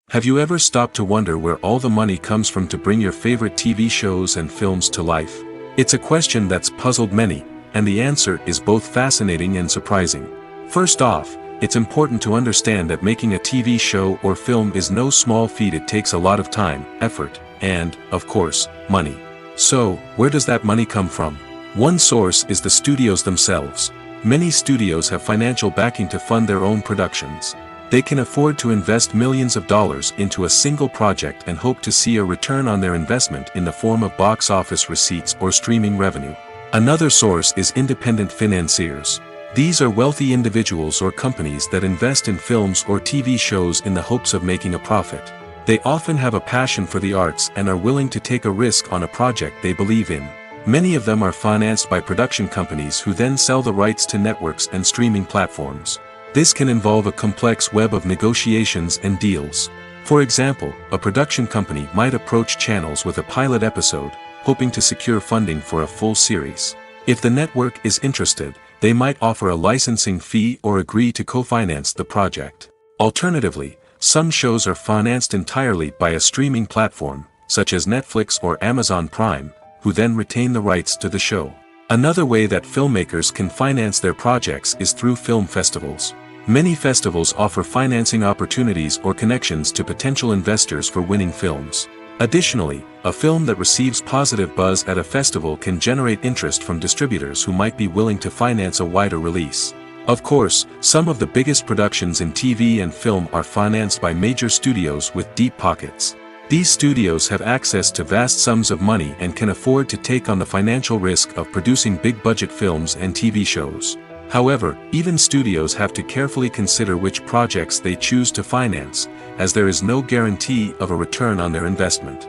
Have you ever stopped to wonder where all the money comes from to bring your favorite TV shows and films to life? It's a question that's puzzled many, and the answer is both fascinating and surprising. First off, it's important to understand that making a TV show or film is no small feat. It takes a lot of time, effort, and, of course, money. So, where does that money come from? One source is the studios themselves. Many studios have financial backing to fund their own productions. They can afford to invest millions of dollars into a single project and hope to see a return on their investment in the form of box office receipts or streaming revenue. Another source is independent financiers. These are wealthy individuals or companies that invest in films or TV shows in the hopes of making a profit. They often have a passion for the arts and are willing to take a risk on a project they believe in. Many of them are financed by production companies who then sell the rights to networks and streaming platforms. This can involve a complex web of negotiations and deals. For example, a production company might approach channels with a pilot episode, hoping to secure funding for a full series. If the network is interested, they might offer a licensing fee or agree to co-finance the project. Alternatively, some shows are financed entirely by a streaming platform, such as Netflix or Amazon Prime, who then retain the rights to the show. Another way that filmmakers can finance their projects is through film festivals. Many festivals offer financing opportunities or connections to potential investors for winning films. Additionally, a film that receives positive buzz at a festival can generate interest from distributors who might be willing to finance a wider release. Of course, some of the biggest productions in TV and film are financed by major studios with deep pockets. These studios have access to vast sums of money and can afford to take on the financial risk of producing big-budget films and TV shows. However, even studios have to carefully consider which projects they choose to finance, as there is no guarantee of a return on their investment.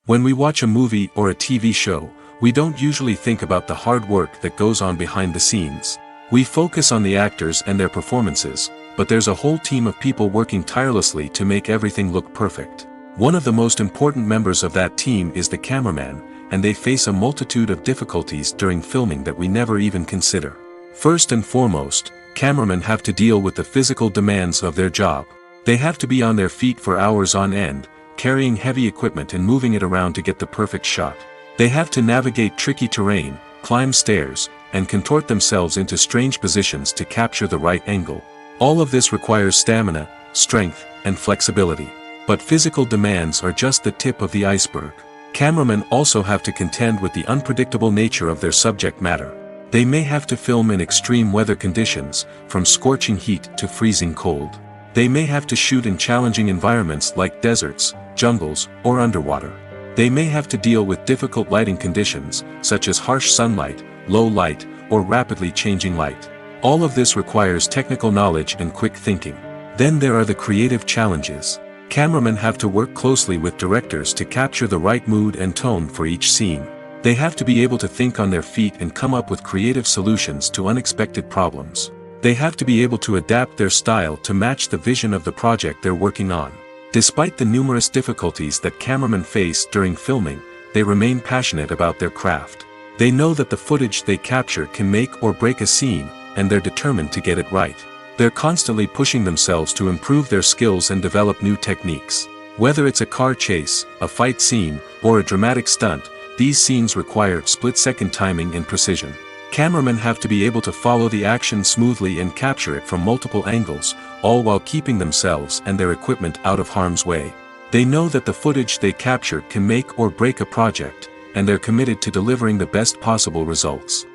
When we watch a movie or a TV show, we don't usually think about the hard work that goes on behind the scenes. We focus on the actors and their performances, but there's a whole team of people working tirelessly to make everything look perfect. One of the most important members of that team is the cameraman, and they face a multitude of difficulties during filming that we never even consider. First and foremost, cameramen have to deal with the physical demands of their job. They have to be on their feet for hours on end, carrying heavy equipment and moving it around to get the perfect shot. They have to navigate tricky terrain, climb stairs, and contort themselves into strange positions to capture the right angle. All of this requires stamina, strength, and flexibility. But physical demands are just the tip of the iceberg. Cameramen also have to contend with the unpredictable nature of their subject matter. They may have to film in extreme weather conditions, from scorching heat to freezing cold. They may have to shoot in challenging environments like deserts, jungles, or underwater. They may have to deal with difficult lighting conditions, such as harsh sunlight, low light, or rapidly changing light. All of this requires technical knowledge and quick thinking. Then there are the creative challenges. Cameramen have to work closely with directors to capture the right mood and tone for each scene. They have to be able to think on their feet and come up with creative solutions to unexpected problems. They have to be able to adapt their style to match the vision of the project they're working on. Despite the numerous difficulties that cameramen face during filming, they remain passionate about their craft. They know that the footage they capture can make or break a scene, and they're determined to get it right. They're constantly pushing themselves to improve their skills and develop new techniques. Whether it's a car chase, a fight scene, or a dramatic stunt, these scenes require split-second timing and precision. Cameramen have to be able to follow the action smoothly and capture it from multiple angles, all while keeping themselves and their equipment out of harm's way. They know that the footage they capture can make or break a project, and they're committed to delivering the best possible results.